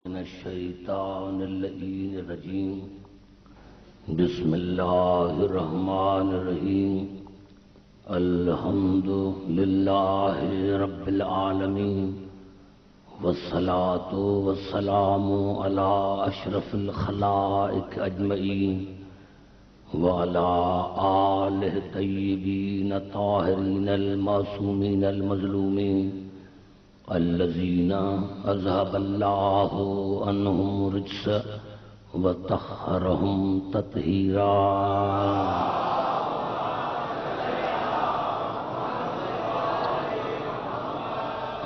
من الشیطان اللعین الرجیم بسم اللہ الرحمن الرحیم الحمد للہ رب العالمین والصلاة والسلام علی اشرف الخلائق اجمعین وعلی آلہ طیبین طاہرین المعصومین المظلومین الذین اذهب اللہ عنہم الرجس وطہرہم تطہیرا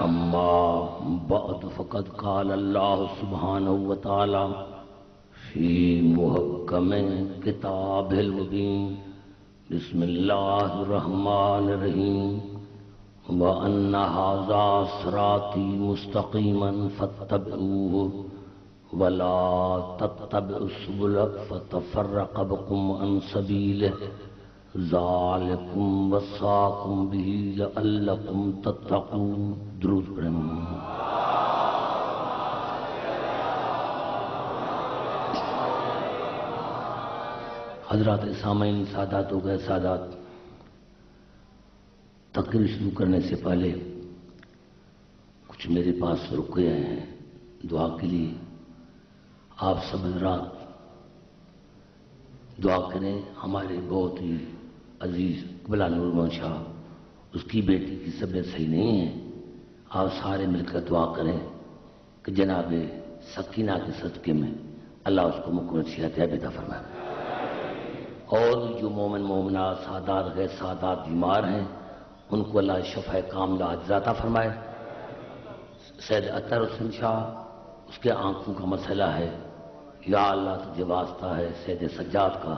اما بعد فقد قال اللہ سبحانہ وتعالی فی محکم کتاب المبین بسم اللہ الرحمن الرحیم وَأَنَّ هَذَا صِرَاطِي مُسْتَقِيمًا فَاتَّبِعُوهُ وَلَا تَتَّبِعُوا السُّبُلَ فَتَفَرَّقَ بِكُمْ عَنْ سَبِيلِهِ ذَلِكُمْ وَصَّاكُمْ بِهِ لَعَلَّكُمْ تَتَّقُونَ درود پڑھیں۔ حضرات سامعین، سادات ہو گئے سادات، تقریر شروع کرنے سے پہلے کچھ میرے پاس رکے ہیں دعا کے لیے۔ آپ سب حضرات دعا کریں۔ ہمارے بہت ہی عزیز قبلہ نور محمد شاہ، اس کی بیٹی کی طبیعت صحیح نہیں ہے، آپ سارے مل کر دعا کریں کہ جناب سکینہ کے صدقے میں اللہ اس کو مکمل صحت عطا فرمائے، اور جو مومن مومنات سادات غیر سادات بیمار ہیں ان کو اللہ شفا کاملہ عطا فرمائے۔ سید اطہر حسین شاہ، اس کے آنکھوں کا مسئلہ ہے، یا اللہ تجھے واسطہ ہے سید سجاد کا،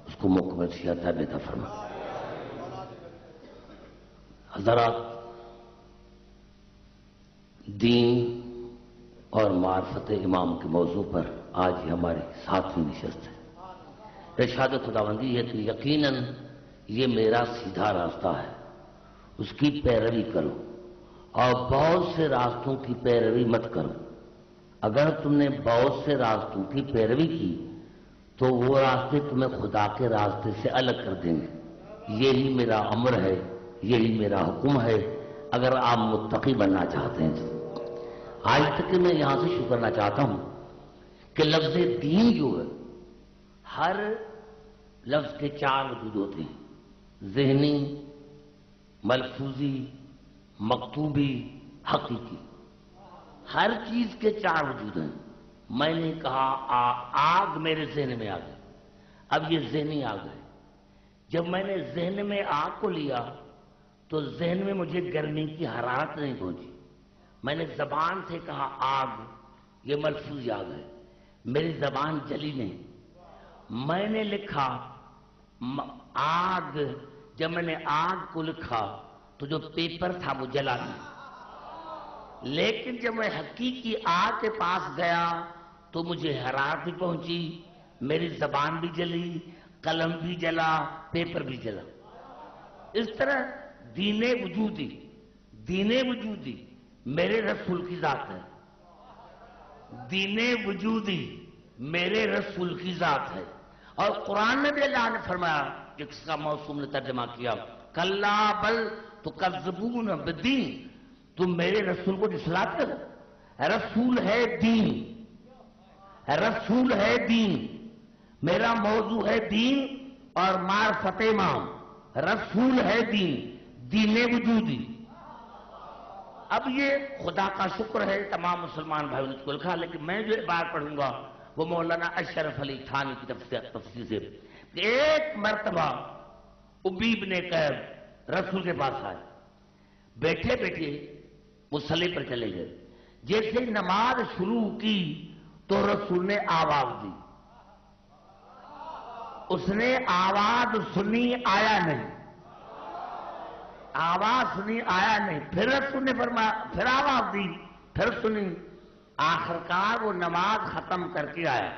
اس کو مکمل صحت عطا فرمائے۔ حضرات، دین اور معرفت امام کے موضوع پر آج ہی ہماری ساتویں نشست ہے۔ ارشاد خداوندی ہے کہ یقیناً یہ میرا سیدھا راستہ ہے، اس کی پیروی کرو اور بہت سے راستوں کی پیروی مت کرو۔ اگر تم نے بہت سے راستوں کی پیروی کی تو وہ راستے تمہیں خدا کے راستے سے الگ کر دیں گے۔ یہی میرا امر ہے، یہی میرا حکم ہے اگر آپ متقی بننا چاہتے ہیں۔ آج تک میں یہاں سے شروع کرنا چاہتا ہوں کہ لفظ دین جو ہے، ہر لفظ کے چار وجود ہوتے ہیں: ذہنی، ملفوظی، مکتوبی، حقیقی۔ ہر چیز کے چار وجود ہیں۔ میں نے کہا آگ میرے ذہن میں آ گئی، اب یہ ذہنی آگ ہے۔ جب میں نے ذہن میں آگ کو لیا تو ذہن میں مجھے گرمی کی حرارت نہیں پہنچی۔ میں نے زبان سے کہا آگ، یہ ملفوظی آگ ہے، میری زبان جلی نہیں۔ میں نے لکھا آگ، جب میں نے آگ کو لکھا تو جو پیپر تھا وہ جلا نہیں، لیکن جب میں حقیقی آگ کے پاس گیا تو مجھے حرارت بھی پہنچی، میری زبان بھی جلی، قلم بھی جلا، پیپر بھی جلا۔ اس طرح دین وجودی میرے رسول کی ذات ہے، دین وجودی میرے رسول کی ذات ہے۔ اور قرآن میں بھی اللہ نے فرمایا، جس کا موسوم نے ترجمہ کیا، کلا بل تکذبون بالدین، تم میرے رسول کو جھٹلاتے ہو۔ رسول ہے دین، رسول ہے دین، میرا موضوع ہے دین اور معرفت امام۔ رسول ہے دین، دین وجودی۔ اب یہ خدا کا شکر ہے تمام مسلمان بھائیوں نے اس کو لکھا، لیکن میں جو بات پڑھوں گا وہ مولانا اشرف علی تھانوی کی تفسیر سے۔ ایک مرتبہ ابی بن کعب رسول کے پاس آئے، بیٹھے بیٹھے مصلی پر چلے گئے۔ جیسے نماز شروع کی تو رسول نے آواز دی، اس نے آواز سنی، آیا نہیں، آواز سنی آیا نہیں، پھر رسول نے فرمایا، پھر آواز دی، پھر سنی، آخرکار وہ نماز ختم کر کے آیا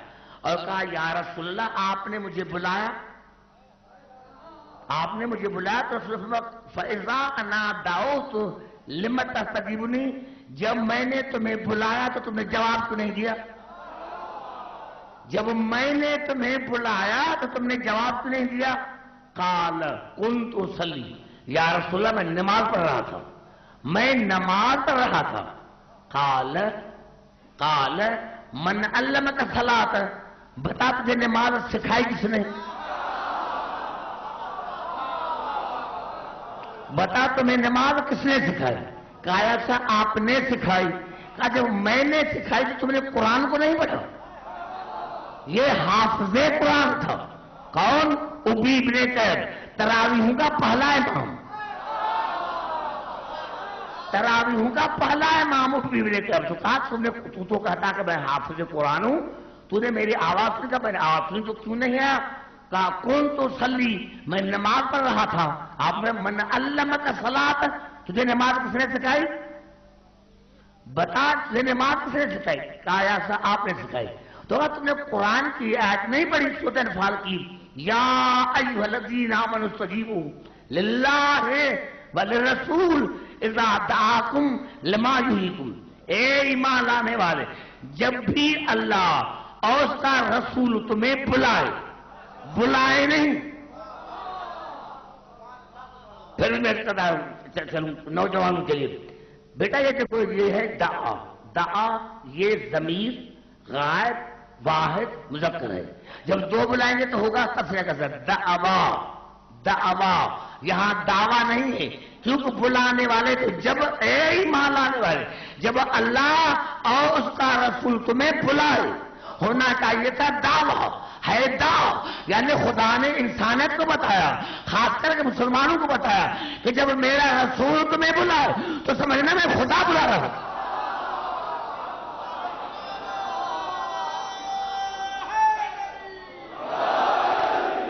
اور کہا یا رسول اللہ آپ نے مجھے بلایا، آپ نے مجھے بلایا۔ تو رسول اللہ فَإِذَا أَنَا دَعَوْتُ لِمَ تَسْتَجِيبُونِ، جب میں نے تمہیں بلایا تو تم نے جواب کیوں نہیں دیا؟ جب میں نے تمہیں بلایا تو تم نے جواب کیوں نہیں دیا؟ قال کنت اصلی، یا رسول اللہ میں نماز پڑھ رہا تھا، میں نماز پڑھ رہا تھا۔ قال من علمک الصلاۃ، بتا تجھے نماز سکھائی کس نے؟ بتا تمہیں نماز کس نے سکھائی؟ کہا ایسا آپ نے سکھائی۔ کہا جب میں نے سکھائی تو تم نے قرآن کو نہیں پڑھا؟ یہ حافظ قرآن تھا۔ کون؟ ابی بن کعب، تراویحوں کا پہلا امام، تراویحوں کا پہلا امام ابی بن کعب۔ تو کہا تو تو کہتا کہ میں حافظ قرآن ہوں، تو نے میری آواز سنی، کہ میں نے آواز سنی تو کیوں نہیں آیا؟ کہا کون تو صلی، میں نماز پڑھ رہا تھا۔ آپ نے من علمک الصلاۃ، تجھے نماز کس نے سکھائی؟ بتا تجھے نماز کس نے سکھائی؟ کہا ایسا آپ نے سکھائی۔ تو تم نے قرآن کی آیت نہیں پڑھی سورۃ انفال کی، یا ایھا الذین آمنوا استجیبوا للہ وللرسول اذا دعاکم لما یحییکم، اے ایمان لانے والے جب بھی اللہ اور اس کا رسول تمہیں بلائے نہیں۔ پھر میں چلوں نوجوانوں کے لیے، بیٹا یہ دیکھو یہ ہے دعا، یہ ضمیر غائب واحد مذکر ہے، جب دو بلائیں گے تو ہوگا تسنیہ کا صرف دعوا، یہاں دعویٰ نہیں ہے کیونکہ بلانے والے تو جب اے ایمان لانے والے جب اللہ اور اس کا رسول تمہیں بلائے، ہونا چاہیے تھا دعویٰ ہے یعنی خدا نے انسانیت کو بتایا، خاص کر کے مسلمانوں کو بتایا کہ جب میرا رسول تمہیں بلائے تو سمجھنا میں خدا بلا رہا ہوں۔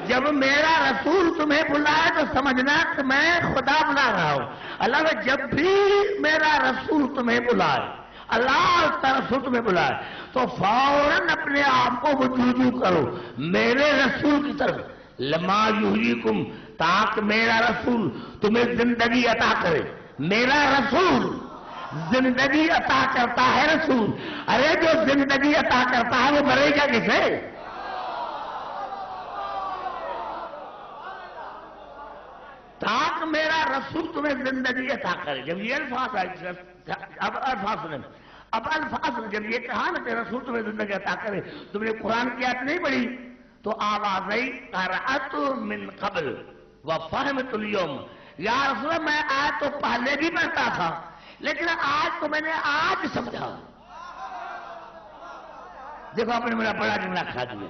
جب میرا رسول تمہیں بلائے تو سمجھنا کہ میں خدا بلا رہا ہوں۔ اللہ نے جب بھی میرا رسول تمہیں بلائے، اللہ کا رسول تمہیں بلائے تو فوراً اپنے آپ کو رجوع کرو میرے رسول کی طرف، لما یحییکم، تاکہ میرا رسول تمہیں زندگی عطا کرے۔ میرا رسول زندگی عطا کرتا ہے رسول، ارے جو زندگی عطا کرتا ہے وہ مرے گا کسے؟ تاکہ میرا رسول تمہیں زندگی عطا کرے۔ جب یہ الفاظ آئے، اب الفاظ سنیں، اب الفاظ جب یہ کہا نا کہ رسول تمہیں زندگی عطا کرے، تم نے قرآن کی آیت نہیں پڑھی تو آواز آئی قرأت من قبل وفہمت اليوم، یا رسول اللہ میں آیت تو پہلے بھی پڑھتا تھا لیکن آج تو میں نے آج سمجھا۔ دیکھو آپ نے میرا بڑا جملہ کھا دیا۔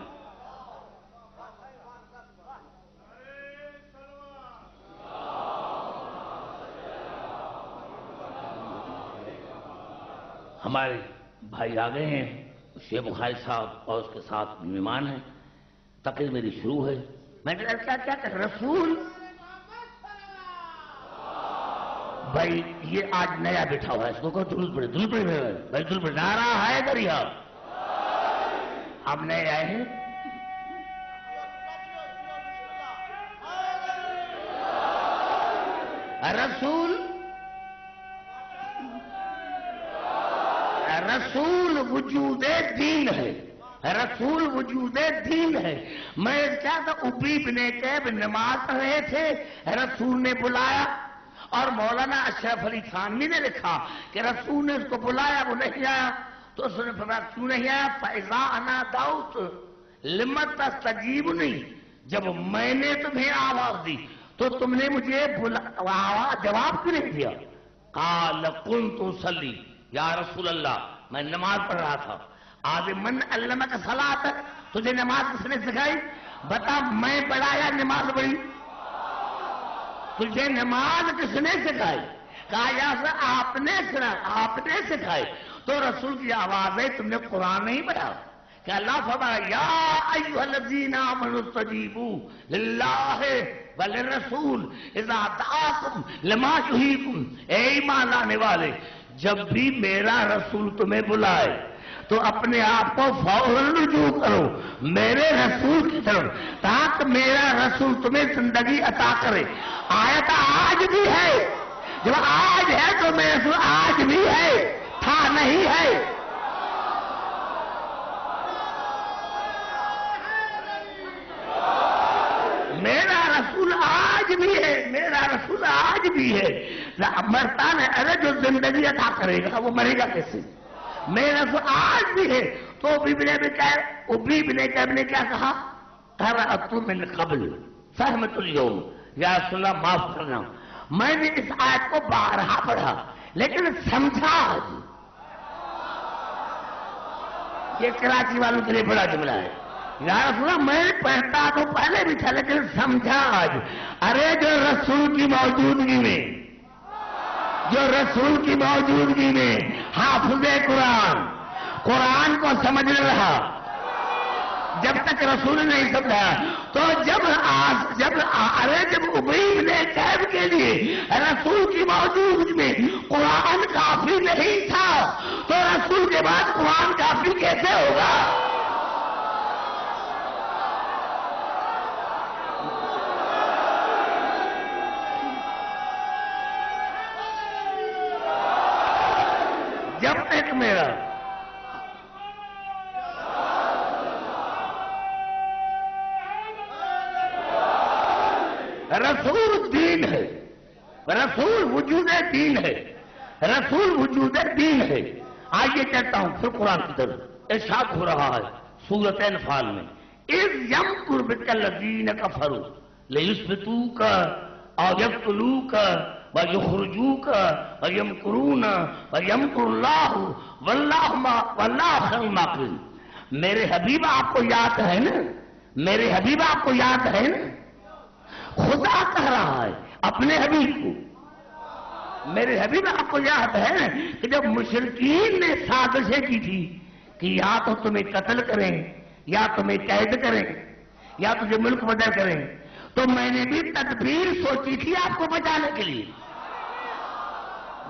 ہمارے بھائی آ گئے ہیں، شیخ بخاری صاحب اور اس کے ساتھ مہمان ہیں، تقریر میری شروع ہے۔ میں نے کیا کہ رسول بھائی یہ آج نیا بیٹھا ہوا ہے، اس کو درود پڑھے بھائی، درود پڑھے، نعرہ ہے کری آپ نئے آئے ہیں۔ رسول وجود دین ہے، رسول وجود دین ہے۔ میں کیا تھا ابی بن کعب نماز پڑھ رہے تھے، رسول نے بلایا، اور مولانا اشرف علی تھانوی نے لکھا کہ رسول نے اس کو بلایا، وہ نہیں آیا تو اس نے فرمایا کیوں نہیں آیا؟ فَإِذَا أَنَا دَعَوْتُ لِمَ تَسْتَجِيبُونِ، جب میں نے تمہیں آواز دی تو تم نے مجھے جواب کیوں نہیں دیا؟ قَالَ كُنْتُ أُصَلِّي، یا رسول اللہ میں نماز پڑھ رہا تھا۔ آج من علمک الصلاۃ، تجھے نماز کس نے سکھائی؟ بتا میں پڑھا یا نماز پڑھی؟ تجھے نماز کس نے سکھائی؟ کہا یا آپ نے سکھائی۔ تو رسول کی آواز ہے، تم نے قرآن نہیں پڑھا کہ اللہ فرمایا یا ایھا الذین آمنوا استجیبوا للہ وللرسول اذا دعاکم لما یحییکم، اے ایمان لانے والے جب بھی میرا رسول تمہیں بلائے تو اپنے آپ کو فوراً رجوع کرو میرے رسول کی طرف، تاکہ میرا رسول تمہیں زندگی عطا کرے۔ آیت آج بھی ہے جب آج ہے تو میرے رسول آج بھی ہے، تھا نہیں ہے۔ میرا رسول آج بھی ہے، میرا رسول آج بھی ہے۔ مرتا ہے، ارے جو زندگی عطا کرے گا وہ مرے گا کیسے؟ میرا رسول آج بھی ہے۔ تو نے کیا کہا؟ قرأت من قبل فہمت اليوم، یا رسول اللہ معاف کرنا، میں نے اس آیت کو بارہا پڑھا لیکن سمجھا آج۔ یہ کراچی والوں کے لیے بڑا جملہ ہے۔ یا رسول اللہ میں پڑھتا تو پہلے بھی تھا لیکن سمجھا آج۔ ارے جو رسول کی موجودگی میں، جو رسول کی موجودگی میں حافظ قرآن کو سمجھ رہا، جب تک رسول نے نہیں سمجھا تو جب ابی بن کعب کے لیے رسول کی موجودگی میں قرآن کافی نہیں تھا تو رسول کے بعد قرآن کافی کیسے ہوگا؟ جب تک میرا رسول دین ہے، رسول وجود دین ہے، رسول وجود دین ہے۔ آئیے کہتا ہوں پھر قرآن کی طرف ارشاد ہو رہا ہے سورۃ انفال میں، اذ یمکر بک الذین کفروا لیثبتوک او یقتلوک ویخرجوک ویمکرون ویمکر اللہ واللہ خیر الماکرین۔ میرے حبیب آپ کو یاد ہے نا، میرے حبیب آپ کو یاد ہے نا، خدا کہہ رہا ہے اپنے حبیب کو، میرے حبیب آپ کو یاد ہے کہ جب مشرکین نے سازشیں کی تھی کہ یا تو تمہیں قتل کریں یا تمہیں قید کریں یا تجھے ملک بدر کریں، تو میں نے بھی تدبیر سوچی تھی آپ کو بچانے کے لیے۔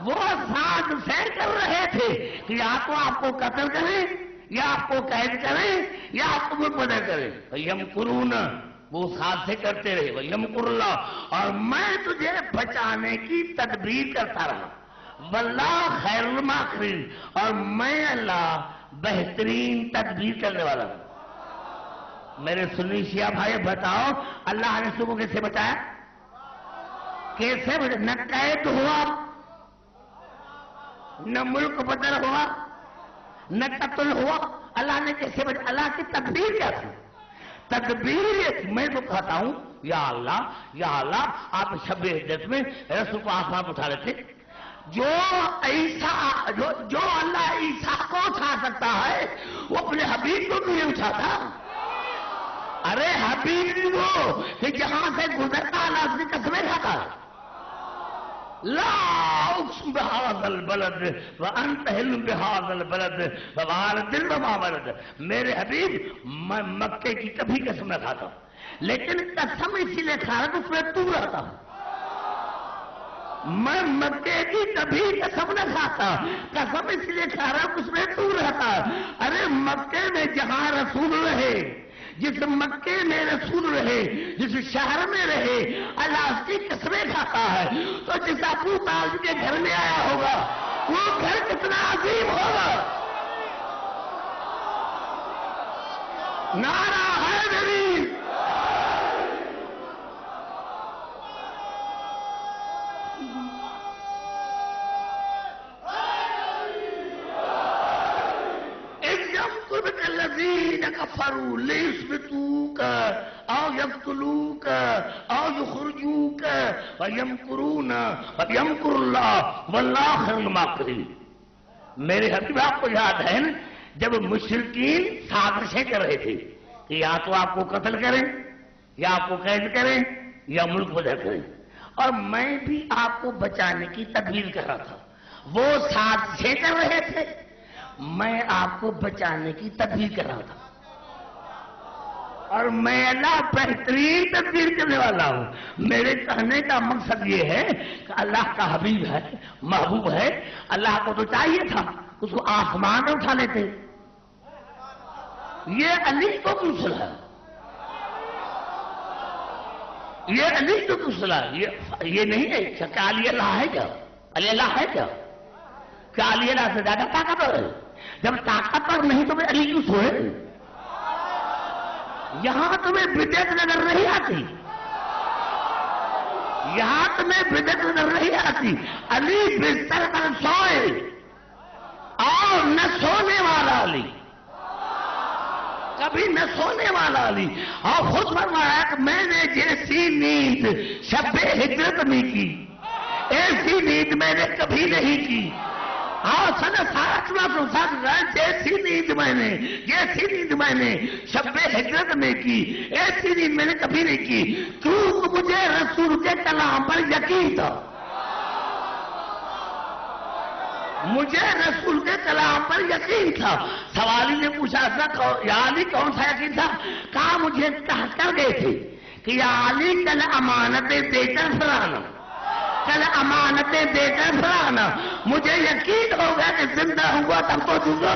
وہ سازشیں کر رہے تھے کہ یا تو آپ کو قتل کریں یا آپ کو قید کریں یا آپ کو ملک بدر کریں۔ یمکرون، وہ سازشیں کرتے رہے، وَيَمْكُرُ اللَّهُ، اور میں تجھے بچانے کی تدبیر کرتا رہا، وَاللَّهُ خَيْرُ الْمَاكِرِينَ، اور میں اللہ بہترین تدبیر کرنے والا ہوں۔ میرے سنی شیعہ بھائی بتاؤ اللہ نے اس کو کیسے بچایا؟ کیسے بچایا؟ نہ قید ہوا، نہ ملک بدر ہوا، نہ قتل ہوا، اللہ نے کیسے بچایا؟ اللہ کی تدبیر کیا تھی؟ تدبیر میں تو کہتا ہوں یا اللہ آپ شب عدت میں رسول کو آسمان اٹھا لیتے، جو اللہ عیسیٰ کو اٹھا سکتا ہے وہ اپنے حبیب کو نہیں اٹھاتا۔ ارے حبیب وہ کہ جہاں سے گزرتا اللہ اس کی قسمیں کھاتا ہے۔ لا اقسم بهذا البلد وانت حل بهذا البلد ووالد وما ولد۔ میرے حبیب میں مکے کی کبھی قسم نہ کھاتا، لیکن قسم اسی لیے کھا رہا کہ اس میں تو رہتا ہوں۔ میں مکے کی کبھی قسم نہ کھاتا، قسم اس لیے کھا رہا کہ اس میں تو رہتا۔ ارے مکے میں جہاں رسول رہے، جس مکے میں رسول رہے، جس شہر میں رہے، اللہ اس کی قسمیں کھاتا ہے۔ تو جس ابو طالب کے گھر میں آیا ہوگا وہ گھر کتنا عظیم ہوگا۔ نعرہ حیدری، الذين كفروا ليثبتوك او يقتلوك او يخرجوك ويمكرون ويمكر الله والله خير الماكرين۔ میرے حبیب آپ کو یاد ہے نا جب مشرکین سازشیں کر رہے تھے کہ یا تو آپ کو قتل کریں یا آپ کو قید کریں یا ملک بدر کریں، اور میں بھی آپ کو بچانے کی تدبیر کر رہا تھا۔ وہ سازشیں کر رہے تھے، میں آپ کو بچانے کی تدبیر کر رہا تھا، اور میں اللہ بہترین تدبیر کرنے والا ہوں۔ میرے کہنے کا مقصد یہ ہے کہ اللہ کا حبیب ہے، محبوب ہے، اللہ کو تو چاہیے تھا اس کو آسمان میں اٹھا لیتے۔ یہ علی کو کیوں صلاح، یہ علی کو کیوں صلاح، یہ نہیں ہے کہ علی اللہ ہے کیا؟ علی اللہ ہے کیا علی اللہ سے زیادہ طاقتور ہے؟ جب طاقتور نہیں تو میں علی کیوں سوئے؟ یہاں تمہیں بدعت نظر نہیں آتی، یہاں تمہیں بدعت نظر نہیں آتی. علی بستر پر سوئے اور نہ سونے والا علی، کبھی نہ سونے والا علی. اور خود فرمایا کہ میں نے جیسی نیند شب ہجرت میں کی ایسی نیند میں نے کبھی نہیں کی. اور جیسی نیند میں نے شب ہجرت میں کی ایسی نیند میں نے کبھی نہیں کی. کیوں؟ مجھے رسول کے کلام پر یقین تھا، مجھے رسول کے کلام پر یقین تھا. سوالی نے پوچھا تھا یا علی کون سا یقین تھا؟ کہا مجھے کہہ کر گئے تھے کہ یا علی کل امانتیں دے کر پھرانا، کل امانتیں دے کر پھرانا. مجھے یقین ہوگا کہ زندہ ہوا تب تو دوں گا.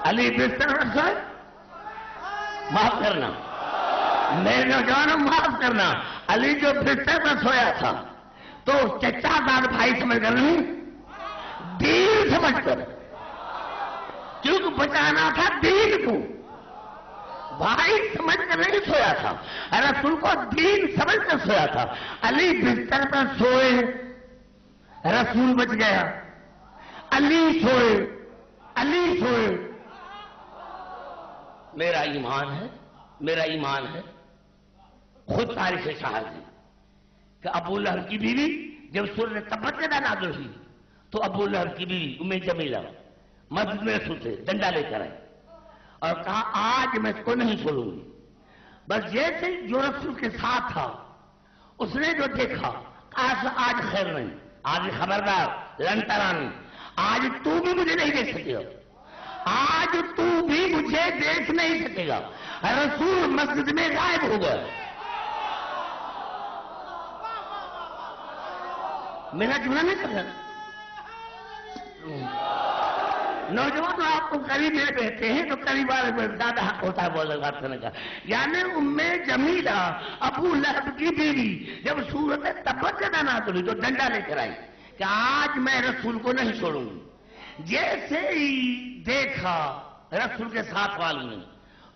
علی بستر پر سوئے، معاف کرنا میرے نوجوانوں، معاف کرنا. علی جو بستر پر سویا تھا تو چچا داد بھائی سمجھ کر نہیں، دین سمجھ کر، کیونکہ بچانا تھا دین کو. بھائی سمجھ کر نہیں سویا تھا، رسول کو دین سمجھ کر سویا تھا. علی بستر پر سوئے، رسول بچ گیا. علی سوئے، علی سوئے. میرا ایمان ہے، میرا ایمان ہے، خود تاریخ شاہد ہے کہ ابو لہب کی بیوی جب سورۃ تبت یدا نازل ہوئی تو ابو لہب کی بیوی ام جمیلہ مسجد میں رسول سے ڈنڈا لے کر آئی اور کہا آج میں اس کو نہیں چھوڑوں گی. بس جیسے جو رسول کے ساتھ تھا اس نے جو دیکھا آج خیر نہیں، آج خبردار لنٹرانی، آج تو بھی مجھے نہیں دیکھ سکے گا، آج تو بھی مجھے دیکھ نہیں سکے گا. رسول مسجد میں غائب ہو گیا. میرا جملہ نہیں کر رہا. نوجوان آپ کو قریب رہتے ہیں تو قریب والے میں زیادہ حق ہوتا ہے بولنے بات کرنے کا. یعنی ام جمیلہ ابو لہب کی بیوی جب سورۃ تبت یدا نازل ہوئی تو ڈنڈا لے کر آئی کہ آج میں رسول کو نہیں چھوڑوں گی. جیسے ہی دیکھا رسول کے ساتھ والوں نے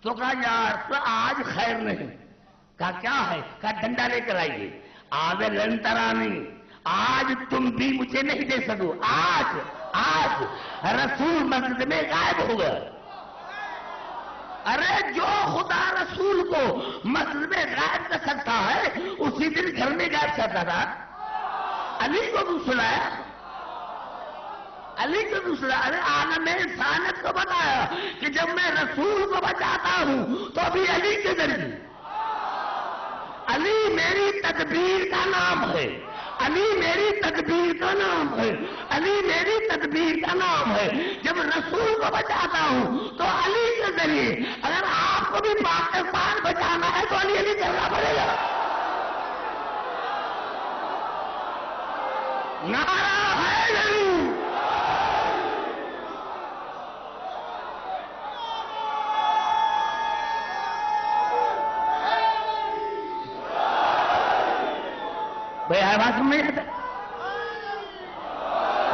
تو کہا یار آج خیر نہیں. کہا کیا ہے؟ کہا ڈنڈا لے کر آئیے. آج لنترانی، آج تم بھی مجھے نہیں دے سکو. آج رسول مسجد میں غائب ہو گیا. ارے جو خدا رسول کو مسجد میں غائب کر سکتا ہے اسی دن گھر میں غائب کرتا تھا. علی کو بھی سنایا، علی کو دوسرا. ارے عالم انسانیت کو بتایا کہ جب میں رسول کو بچاتا ہوں تو ابھی علی کے ذریعے. علی میری تدبیر کا نام ہے، علی میری تدبیر کا نام ہے، علی میری تدبیر کا نام ہے. جب رسول کو بچاتا ہوں تو علی کے ذریعے. اگر آپ کو بھی پاکستان بچانا ہے تو علی کرنا پڑے گا. نعرہ ہے علی. بھائی بات سمجھ آتا،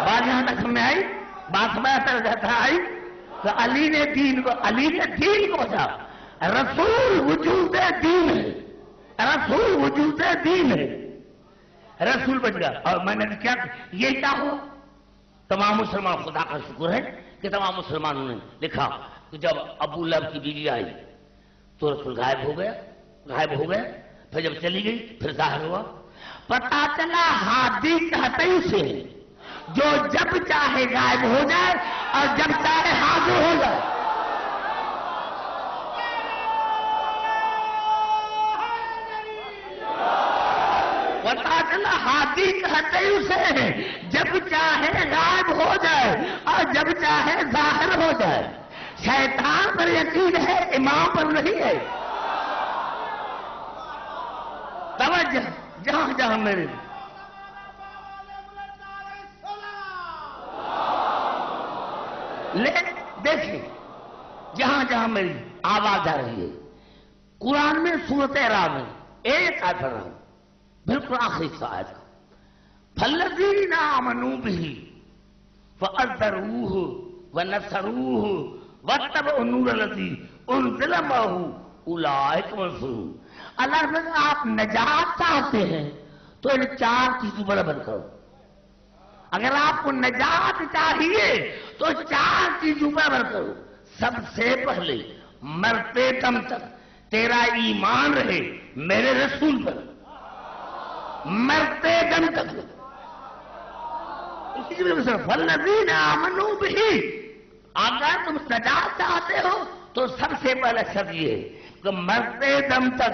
بات یہاں تک سمجھ آئی، بات سمجھ آتا آئی. تو علی نے دین کو بچا. رسول وجود دین ہے، رسول وجود دین ہے. رسول بچ گیا. اور میں نے کیا یہ کیا ہو؟ تمام مسلمان، خدا کا شکر ہے کہ تمام مسلمانوں نے لکھا کہ جب ابو لہب کی بیوی آئی تو رسول غائب ہو گیا. پھر جب چلی گئی پھر ظاہر ہوا. پتا چلا ہادی کہتے اسے جو جب چاہے غائب ہو جائے اور جب چاہے حاضر ہو جائے. پتا چلا ہادی کہتے اسے جب چاہے غائب ہو جائے اور جب چاہے ظاہر ہو جائے. شیطان پر یقین ہے، امام پر نہیں ہے. توجہ جہاں جہاں میری دیکھیں، جہاں جہاں میری آواز آ رہی ہے قرآن میں سورۃ اعراف میں ایک آیت پڑھ رہا ہوں بالکل آخری آیت کا فالذین آمنوا بہ وعزروہ ونصروہ واتبعوا النور الذی انزل معہ اولئک هم المفلحون۔ اللہ نے کہا آپ نجات چاہتے ہیں تو ان 4 چیزوں پر عمل کرو۔ اگر آپ کو نجات چاہیے تو 4 چیزوں پر عمل کرو۔ سب سے پہلے مرتے دم تک تیرا ایمان رہے میرے رسول پر، مرتے دم تک۔ اسی کی وجہ سے فالذین آمنوا بہ، اگر تم نجات چاہتے ہو تو سب سے پہلا شرط یہ ہے کہ مرتے دم تک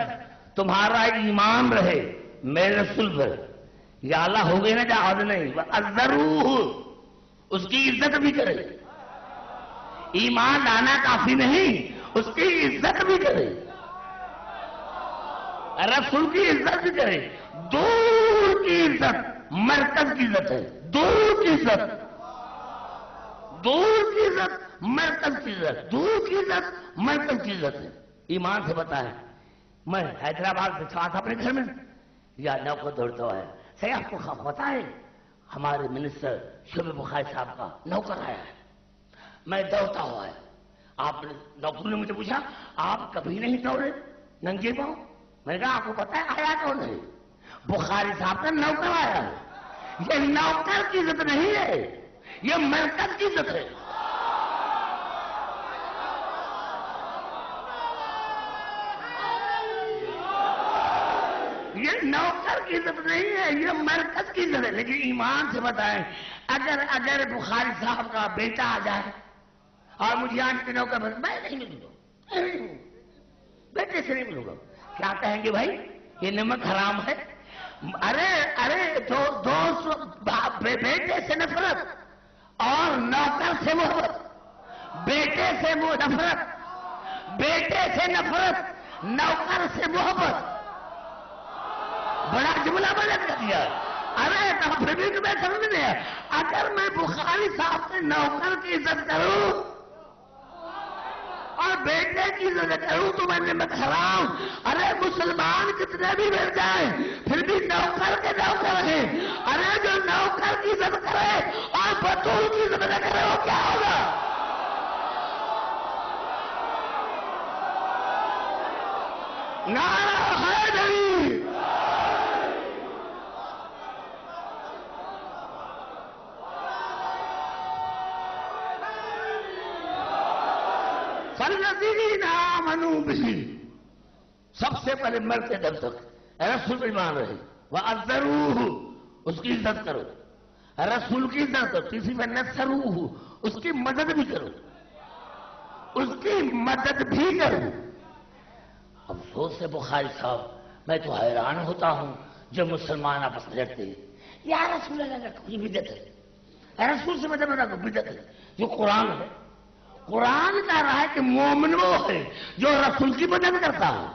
تمہارا ایمان رہے میرے رسول پر۔ یا اللہ ہو گئی نا جہاد نہیں، وَأَذَّرُوهُ، اس کی عزت بھی کرے۔ ایمان لانا کافی نہیں، اس کی عزت بھی کرے، رسول کی عزت بھی کرے۔ دور کی عزت مرکز کی عزت ہے، دور کی عزت، دور کی عزت مرکز کی عزت، دور کی عزت مرکز کی عزت ہے۔ ایمان سے بتا ہے، میں حیدرآباد سے تھا اپنے گھر میں، یا نوکر دوڑتا ہوا ہے، صحیح آپ کو پتا ہے ہمارے منسٹر شعیب بخاری صاحب کا نوکر آیا ہے، میں دوڑتا ہوا ہے۔ آپ نے نوکر نے مجھے پوچھا آپ کبھی نہیں دوڑے ننگے پاؤں؟ میں نے کہا آپ کو پتا ہے آیا کون ہے؟ بخاری صاحب کا نوکر آیا ہے۔ یہ نوکر کی عزت نہیں ہے، یہ مرکز کی عزت ہے۔ یہ نوکر کی عزت نہیں ہے، یہ مرکز کی عزت ہے۔ لیکن ایمان سے بتائیں اگر بخاری صاحب کا بیٹا آ جائے اور مجھے آج کے نوکر میں نہیں ملوں گا، بیٹے سے نہیں ملوں گا، کیا کہیں گے بھائی یہ نمک حرام ہے؟ ارے بیٹے سے نفرت اور نوکر سے محبت، بیٹے سے نفرت، بیٹے سے نفرت، نوکر سے محبت، بڑا جملہ بلند کر دیا۔ ارے پھر بھی تمہیں سمجھ نہیں ہے، اگر میں بخاری صاحب کے نوکر کی عزت کروں اور بیٹے کی عزت کروں تو میں نمک حرام۔ ارے مسلمان کتنے بھی مل جائیں پھر بھی نوکر کے نوکر ہیں۔ ارے جو نوکر کی عزت کرے اور بطول کی عزت نہ کرے وہ کیا ہوگا؟ نعرہ حیدری! فالذین آمنوا بہ، سب سے پہلے مرتے دم تک رسول پر ایمان رہے، وعزروہ، اس کی عزت کرو، رسول کی عزت کرو، کسی میں نصروہ، اس کی مدد بھی کرو، اس کی مدد بھی کرو۔ افسوس ہے بخاری صاحب، میں تو حیران ہوتا ہوں جب مسلمان آپس میں لڑتے ہیں، یا رسول اللہ کا کوئی بدعت ہے، رسول سے مدد نہ کوئی بدعت ہے۔ جو قرآن ہے، قرآن کہہ رہا ہے کہ مومن وہ ہے جو رسول کی مدد کرتا ہے۔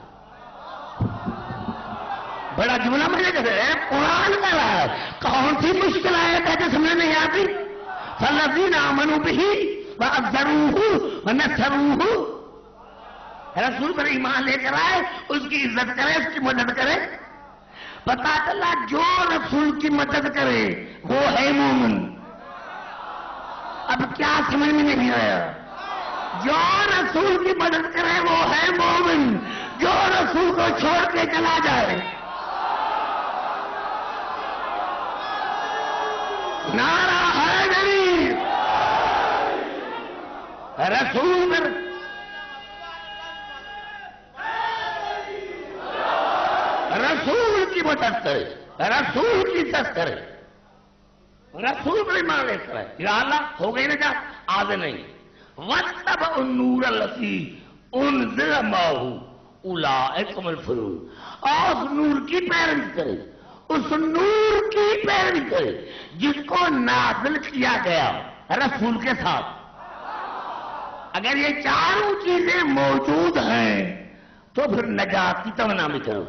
بڑا جملہ میں نے کہا قرآن کہہ رہا ہے، کون سی مشکل آیت ہے جو سمجھ نہیں آتی؟ فالذین آمنوا بہ وعزروہ ونصروہ، رسول پر ایمان لے کر آئے، اس کی عزت کرے، اس کی مدد کرے۔ پتا چلا جو رسول کی مدد کرے وہ ہے مومن۔ اب کیا سمجھ میں نہیں آیا؟ جو رسول کی مدد کرے وہ ہے مومن، جو رسول کو چھوڑ کے چلا جائے۔ نعرہ حیدری! رسول پر رسول کی مدد کرے، رسول کی عزت کرے، رسول پر ایمان لے کر یا اللہ ہو گئی نا جا آدھے نہیں۔ وَاتَّبَعُوا النُّورَ الَّذِي أُنزِلَ مَعَهُ أُولَٰئِكَ هُمُ الْمُفْلِحُونَ، اور اس نور کی پیروی کرے، اس نور کی پیروی کرے جس کو نازل کیا گیا رسول کے ساتھ۔ اگر یہ چاروں چیزیں موجود ہیں تو پھر نجات کی تمنا بھی کرو۔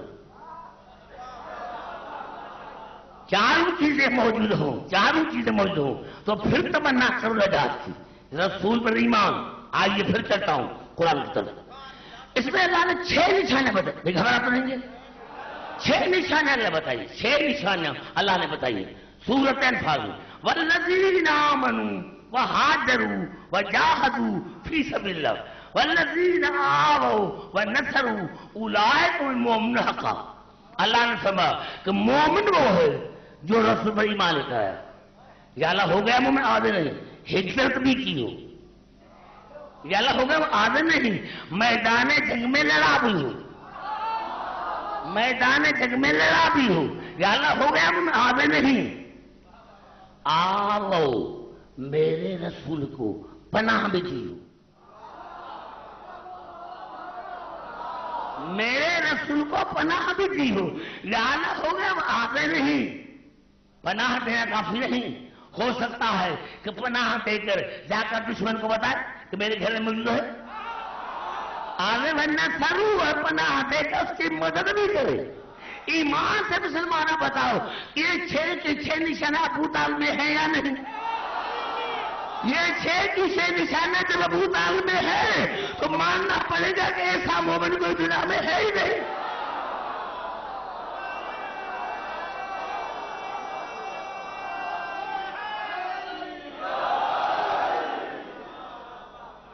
چاروں چیزیں موجود ہوں، چاروں چیزیں موجود ہوں تو پھر تمنا کرو نجات کی۔ رسول پر ایمان۔ آئیے پھر چلتا ہوں قرآن کی طرف۔ اس میں اللہ نے 6 نشانیاں بتائی. گھبرا تو نہیں گے؟ 6 نشانیاں اللہ بتائیے. 6 نشانیاں اللہ نے بتائی سورۃ انفال میں. والذین آمنوا وہاجروا وجاہدوا فی سبیل اللہ والذین آووا ونصروا اولئک هم المؤمنون حقا. اللہ نے فرمایا کہ مومن وہ ہے جو رسول پر ایمان لے آیا. یا اللہ ہو گیا مومن آدھے نہیں، ہجرت بھی کی ہو. یا اللہ ہو گیا وہ آدھے نہیں، میدان جنگ میں لڑا بھی ہو. میدان جنگ میں لڑا بھی ہو. یا اللہ ہو گیا مومن آدھے نہیں. آو میرے رسول کو پناہ بھی دی ہو. میرے رسول کو پناہ بھی دی ہو. لہذا ہو گیا وہ آگے نہیں. پناہ دینا کافی نہیں. ہو سکتا ہے کہ پناہ دے کر جا کر دشمن کو بتائے کہ میرے گھر میں موجود ہے. آگے ورنہ سرو اور پناہ دے کر اس کی مدد بھی کرے. ایمان سے مسلمانوں بتاؤ یہ 6 کے 6 نشانہ ابو طالب میں ہے یا نہیں؟ یہ 6 کی 6 نشانہ جب ابو طالب میں ہے تو ماننا پڑے گا کہ ایسا مومن کوئی دنیا میں ہے ہی نہیں.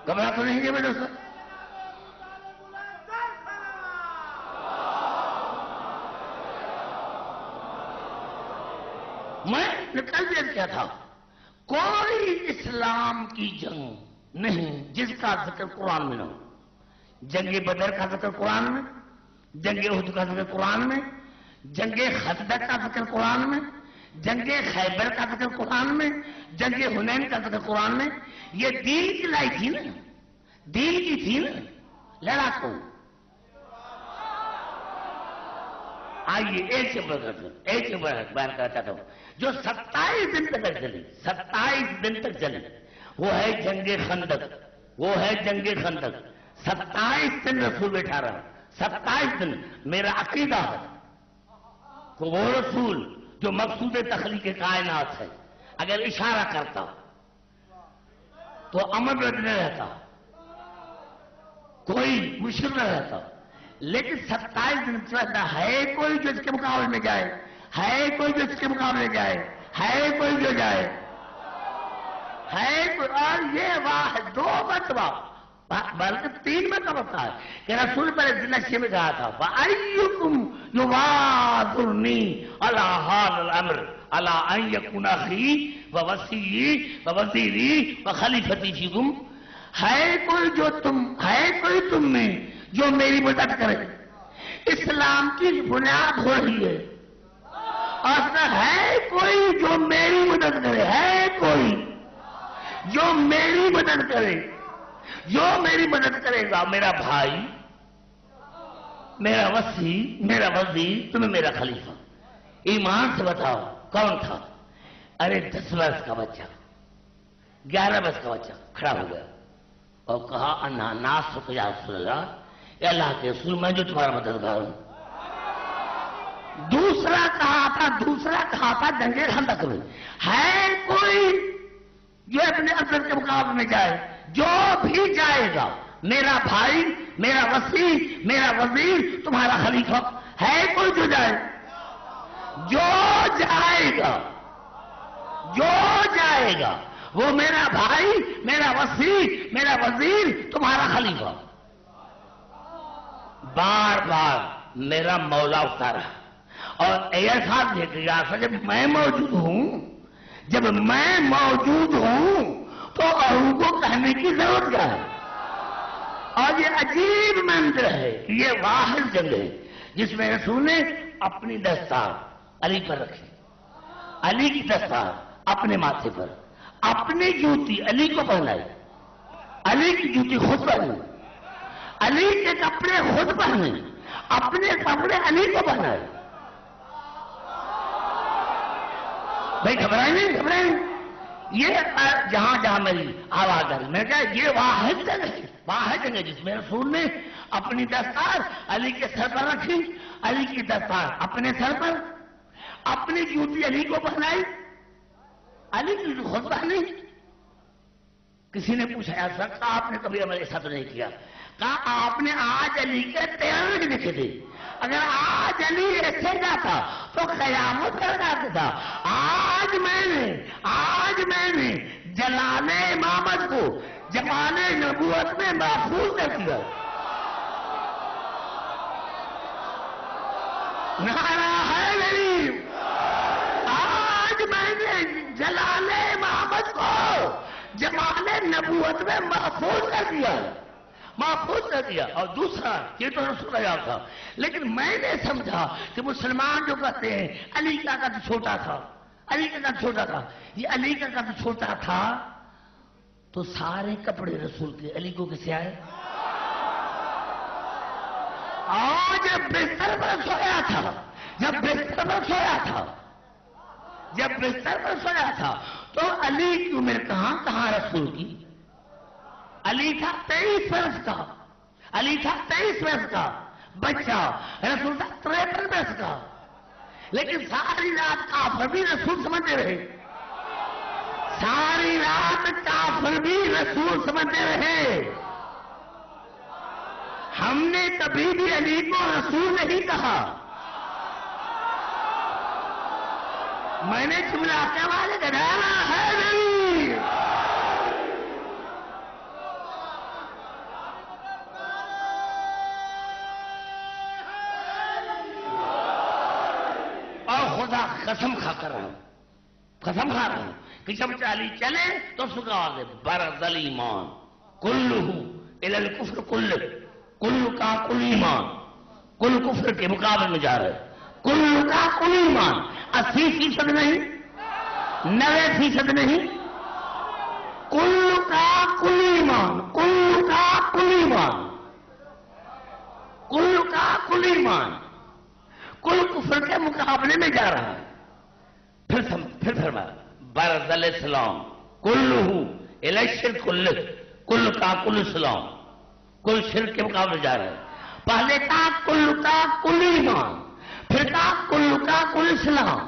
گھبرا تو نہیں ہے میرے دوست؟ میں نکل کیا تھا کوئی اسلام کی جنگ نہیں جس کا ذکر قرآن میں نہ ہو. جنگ بدر کا ذکر قرآن میں، جنگ احد کا ذکر قرآن میں، جنگ خندق کا ذکر قرآن میں، جنگ خیبر کا ذکر قرآن میں، جنگ حنین کا ذکر قرآن میں. یہ دین کی لائی تھی نا، دین کی تھی نا. لڑاکو آئیے ایک بیان کرنا چاہتا ہوں جو 27 دن تک چلی. 27 دن تک چلی وہ ہے جنگ خندق. وہ ہے جنگ خندق. 27 دن رسول بیٹھا رہا. 27 دن. میرا عقیدہ ہے کہ وہ رسول جو مقصود تخلیق کائنات ہے اگر اشارہ کرتا تو امر نہ رہتا، کوئی مشکل نہ رہتا. لیکن 27 دن چلتا ہے کوئی جو اس کے مقابلے میں جائے، ہے کوئی جو اس کے مقابلے میں جائے، ہے کوئی جو جائے، ہے کوئی. اور یہ واحد 2 مرتبہ بلکہ 3 مرتبہ ہے کہ رسول پر نشے میں کہا تھا فَأَيُّكُمْ يُوَاذُرْنِي عَلَى هَذَا الْأَمْرِ عَلَى أَنْ يَكُونَ أَخِي وَوَصِيِّي وَوَزِيرِي وَخَلِيفَتِي فِيكُمْ. ہے کوئی تم میں جو میری مدد کرے. اسلام کی بنیاد ہو رہی ہے اور ہے کوئی جو میری مدد کرے. ہے کوئی جو میری مدد کرے. جو میری مدد کرے گا میرا بھائی، میرا وصی، میرا وزیر، تمہیں میرا خلیفہ. ایمان سے بتاؤ کون تھا؟ ارے 10 برس کا بچہ، 11 برس کا بچہ کھڑا ہو گیا اور کہا انا ناصرک یا رسول اللہ، اے اللہ کے رسول میں جو تمہارا مددگار ہوں. دوسرا کہا تھا جنگ خندق میں ہے کوئی جو اپنے افضل کے مقابلے میں جائے. جو بھی جائے گا میرا بھائی، میرا وصی، میرا وزیر، تمہارا خلیفہ. ہے کوئی جو جائے؟ جو جائے گا وہ میرا بھائی، میرا وصی، میرا وزیر، تمہارا خلیفہ. بار بار میرا مولا اتارا اور احساس دے کے جب میں موجود ہوں تو اوروں کو کہنے کی ضرورت کیا ہے؟ اور یہ عجیب منظر ہے کہ یہ واحد جنگ ہے جس میں رسول نے اپنی دستار علی پر رکھی. علی کی دستار اپنے ماتھے پر، اپنی جوتی علی کو پہنائی، علی کی جوتی خود پہنی، علی کے کپڑے خود پہنے، اپنے کپڑے علی کو پہنائے. بھائی گھبرائیں نہیں. یہ جہاں میری آواز آئی میں کہا یہ واحد جنگ ہے جس میں رسول نے اپنی دستار علی کے سر پر رکھی، علی کی دستار اپنے سر پر، اپنی جوتی علی کو پہنائی، علی کی جوتی خود پہنی. کسی نے پوچھا یا سکتا آپ نے کبھی عمل ایسا تو نہیں کیا؟ کہا آپ نے آج علی کے 13 نہیں لکھے تھے، اگر آج علی ایسے جاتا تو قیامت کر جاتا تھا۔ آج میں نے جلال امامت کو جمال نبوت میں محفوظ کر دیا۔ نعرہ حیدری، آج میں نے جلال امامت کو جمال نبوت میں محفوظ کر دیا، محفوظ کر دیا۔ اور دوسرا، یہ تو رسول اللہ تھا، لیکن میں نے سمجھا کہ مسلمان جو کہتے ہیں علی کا قد چھوٹا تھا، علی کا قد چھوٹا تھا، یہ علی کا قد چھوٹا تھا تو سارے کپڑے رسول کے علی کو کسے آئے؟ اور جب بستر پر سویا تھا تو علی کی عمر کہاں رسول کی؟ علی تھا 23 برس کا بچہ، رسول تھا 53 برس کا، لیکن ساری رات کافر بھی رسول سمجھتے رہے، ساری رات کافر بھی رسول سمجھتے رہے۔ ہم نے کبھی بھی علی کو رسول نہیں کہا۔ میں نے جملہ کے والے کا نعرہ حیدری، اور خدا قسم کھا رہا ہوں کہ جب علی چلے تو سکھا دے برز الایمان کلہ الی الکفر کل کا کل ایمان، کل کفر کے مقابلے میں جا رہے، کل کا کل ایمان، 80% نہیں، 90% نہیں، کل کا کل ایمان، کل کا کل ایمان، کل کا کل ایمان، کل کفر کے مقابلے میں جا رہا ہے۔ پھر فرمایا برز الاسلام کلہ الی الشرک کل کا کل اسلام، کل شرک کے مقابلے جا رہے ہیں۔ پہلے کا کل ایمان، پھر کا کل اسلام،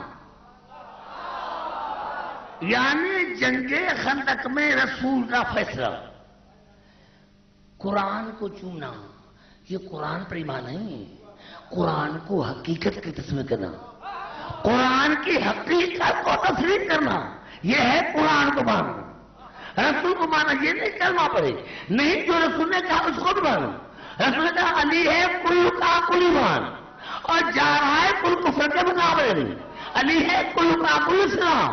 یعنی جنگ خندق میں رسول کا فیصلہ، قرآن کو چومنا، یہ قرآن پر ایمان نہیں، قرآن کو حقیقت کی تسلیم کرنا، قرآن کی حقیقت کو تسلیم کرنا، یہ ہے قرآن کو ماننا۔ رسول کو مانا یہ نہیں کلمہ پڑے، نہیں جو رسول نے کہا اس کو بھی مانا۔ رسول نے کہا علی ہے کل کا کل ایمان، اور جا رہا ہے کل کفر کے مقابلے میں، علی ہے کل کا کل اسلام،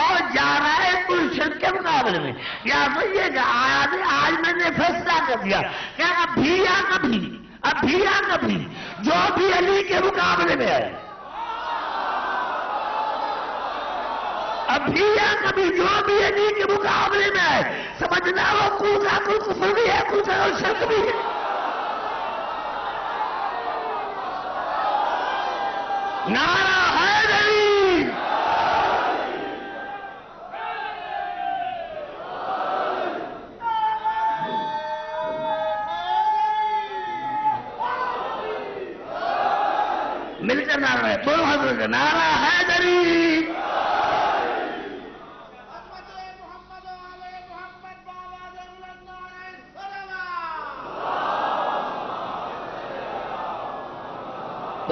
اور جا رہا ہے کل شرک کے مقابلے میں۔ یا تو یہ کہ آج میں نے فیصلہ کر دیا کہ ابھی یا کبھی جو بھی علی کے مقابلے میں ہے، ابھی یا کبھی جو بھی علی کے مقابلے میں ہے، سمجھنا وہ کل کا کل کفر بھی ہے، کل کا کل شرک بھی ہے۔ نعرہ حیدری، مل کر نعرہ ہے، دونوں حضرت کا نعرہ حیدری۔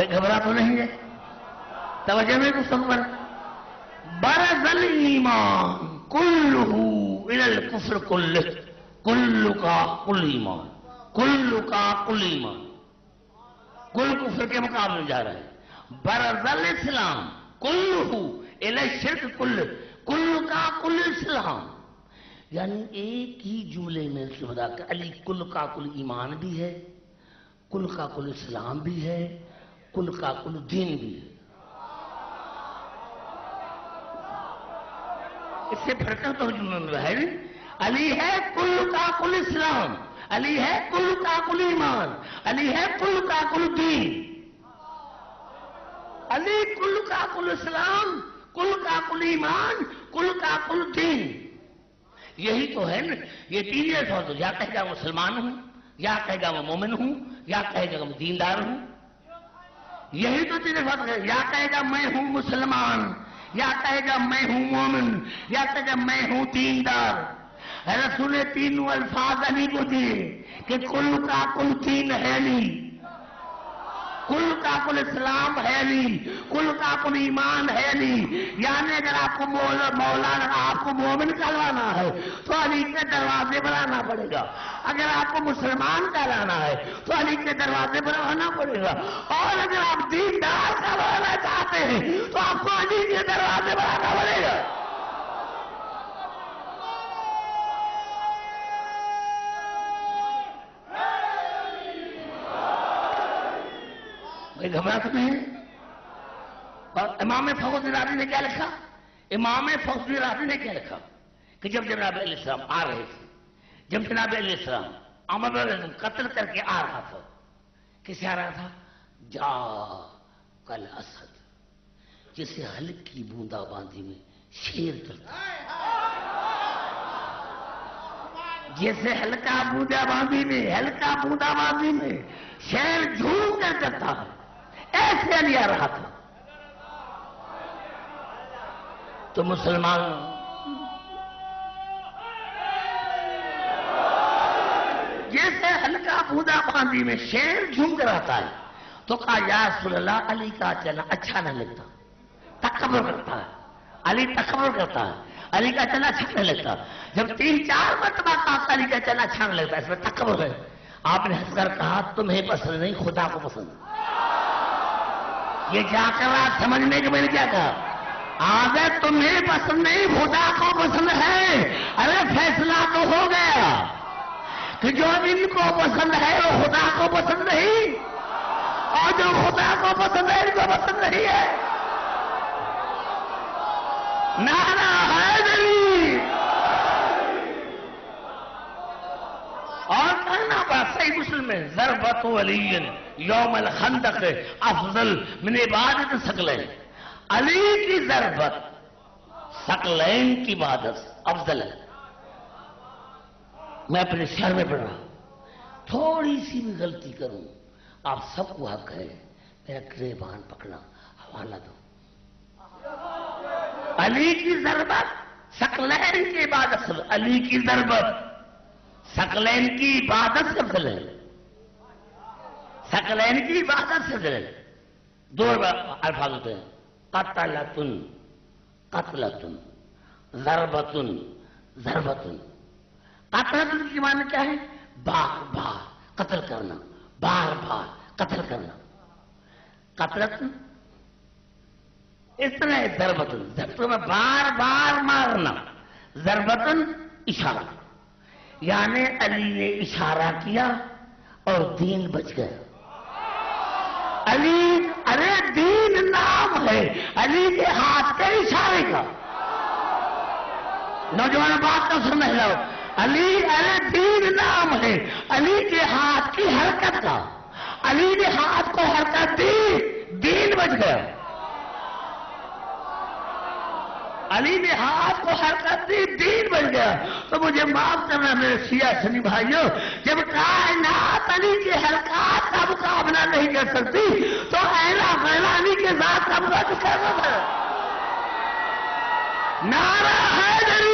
گھبرا تو نہیں ہے، توجہ میں کچھ سمجھ برز الایمان کلہ الی الکفر کل کا کل ایمان، کل کا کل ایمان، کل کفر کے مقابلے میں جا رہا ہے۔ برز الاسلام کلہ الی الشرک کل کا کل اسلام، یعنی ایک ہی جملے میں سمجھا کہ علی کل کا کل ایمان بھی ہے، کل کا کل اسلام بھی ہے، کل کا کل دین بھی ہے۔ اس سے پھر تو جملہ ہے علی ہے کل کا کل اسلام، علی ہے کل کا کل ایمان، علی ہے کل کا کل دین، علی کل کا کل اسلام، کل کا کل ایمان، کل کا کل دین۔ یہی تو ہے نا، یہ تین الفاظ، یا کہے گا مسلمان ہوں، یا کہے گا میں مومن ہوں، یا کہے گا میں دیندار ہوں، یہی تو تین الفاظ ہے۔ یا کہے گا میں ہوں مسلمان، یا کہے گا میں ہوں مومن، یا کہے گا میں ہوں دیندار۔ رسول نے تینوں الفاظ علی کو دیے کہ کل کا کل تین ہے نہیں، کل کا کل اسلام ہے نہیں، کل کا کل ایمان ہے نہیں. یعنی اگر آپ کو مولانا آپ کو مومن کہلانا ہے تو علی کے دروازے پر آنا پڑے گا، اگر آپ کو مسلمان کہلانا ہے تو علی کے دروازے پر آنا پڑے گا، اور اگر آپ دیندار کہلانا چاہتے ہیں تو آپ کو علی کے دروازے پر آنا پڑے گا. گھبراہٹ میں ہے. اور امام فخر رازی نے کیا لکھا؟ امام فخر رازی نے کیا لکھا کہ جب جناب علیہ السلام آ رہے تھے، جب جناب علیہ السلام عمر قتل کر کے آ رہا تھا، کسے آ رہا تھا؟ جا کل اسد، جسے ہلکی بوندا باندی میں شیر چلتا ہے، جیسے ہلکا بوندا باندی میں شیر جھوم کر چلتا ہے، ایسے علی آ رہا تھا. تو مسلمان جیسے ہلکا بوندا باندی میں شیر جھوم کر آتا ہے تو کہا یا رسول اللہ علی کا چلنا اچھا نہ لگتا، تکبر کرتا ہے، علی تکبر کرتا ہے، علی کا چلنا اچھا نہیں لگتا. جب 3-4 مرتبہ کہا علی کا چلنا اچھا نہیں لگتا، اس میں تکبر ہے. آپ نے ہنس کر کہا تمہیں پسند نہیں، خدا کو پسند. یہ جا کر آپ سمجھنے کے میں نے کیا کہا؟ آگے تمہیں پسند نہیں، خدا کو پسند ہے. ارے فیصلہ تو ہو گیا کہ جو ان کو پسند ہے وہ خدا کو پسند نہیں، اور جو خدا کو پسند ہے ان کو پسند نہیں ہے. نعرہ حیدری. اور کہنا بات صحیح مسلم میں ضربت علی یوم الخندق افضل من عبادت ثقلین. علی کی ضربت ثقلین کی عبادت افضل ہے. میں اپنے شہر میں پڑھ رہا ہوں، تھوڑی سی بھی غلطی کروں آپ سب کو حق ہے میرا گریبان پکڑنا، حوالہ دو. علی کی ضربت ثقلین کی عبادت سے، علی کی ضربت ثقلین کی عبادت سے افضل ہے، ثقلین کی عبادت سے افضل ہے. 2 الفاظ ہوتے ہیں، قتلتن قتلتن، ضربتن ضربتن. قتلتن کی معنی کیا ہے؟ بار بار قتل کرنا، بار بار قتل کرنا. قتلتن اس طرح ہے، ضربتن ضربتن میں بار بار مارنا، ضربتن اشارہ. یعنی علی نے اشارہ کیا اور دین بچ گیا. علی ارے دین نام ہے علی کے ہاتھ کے اشارے کا. نوجوان بات تو سمجھ لو، علی ارے دین نام ہے علی کے ہاتھ کی حرکت کا. علی نے ہاتھ کو حرکت دی، دین بچ گیا. علی نے ہاتھ کو حرکت دی، دین بچ گیا. تو مجھے معاف کرنا میرے شیعہ سنی بھائیوں، جب کائنات علی کی حرکات کا مقابلہ نہیں کر سکتی تو اعلیٰ غیلانی کے ذات کا مقابلہ کر سکتا ہے. نعرہ حیدری.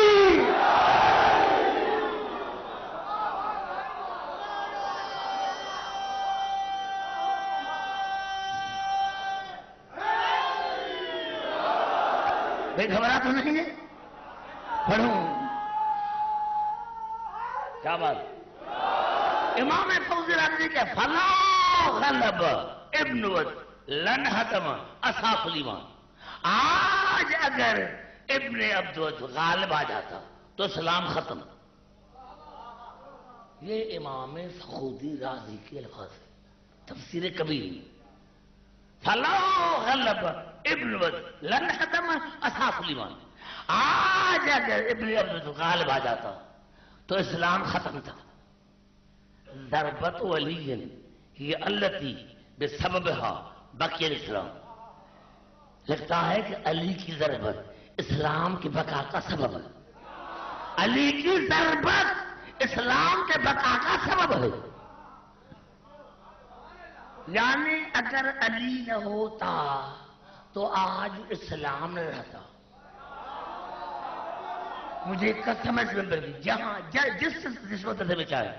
بھائی گھبرا تو نہیں ہے؟ پڑھوں کیا بات؟ امام فوزی رازی کے فلا غلب ابن ود لن حتم اصحاب الایمان. آج اگر ابن عبدود غالب آ جاتا تو اسلام ختم. یہ امام فخودی رازی کے الفاظ ہے، تفسیر کبیر. فلا غلب ابن ود لن ختم اصحاب الایمان. آج اگر ابن عبدود غالب آ جاتا تو اسلام ختم تھا. ضربت علی یہ التی بسببها بقی الاسلام. لگتا ہے کہ علی کی ضربت اسلام کی بقا کا سبب ہے. علی کی ضربت اسلام کے بقا کا سبب ہے. یعنی اگر علی نہ ہوتا تو آج اسلام نہ رہتا. مجھے قسم ہے میں گئی جہاں جس مدرسے میں چاہے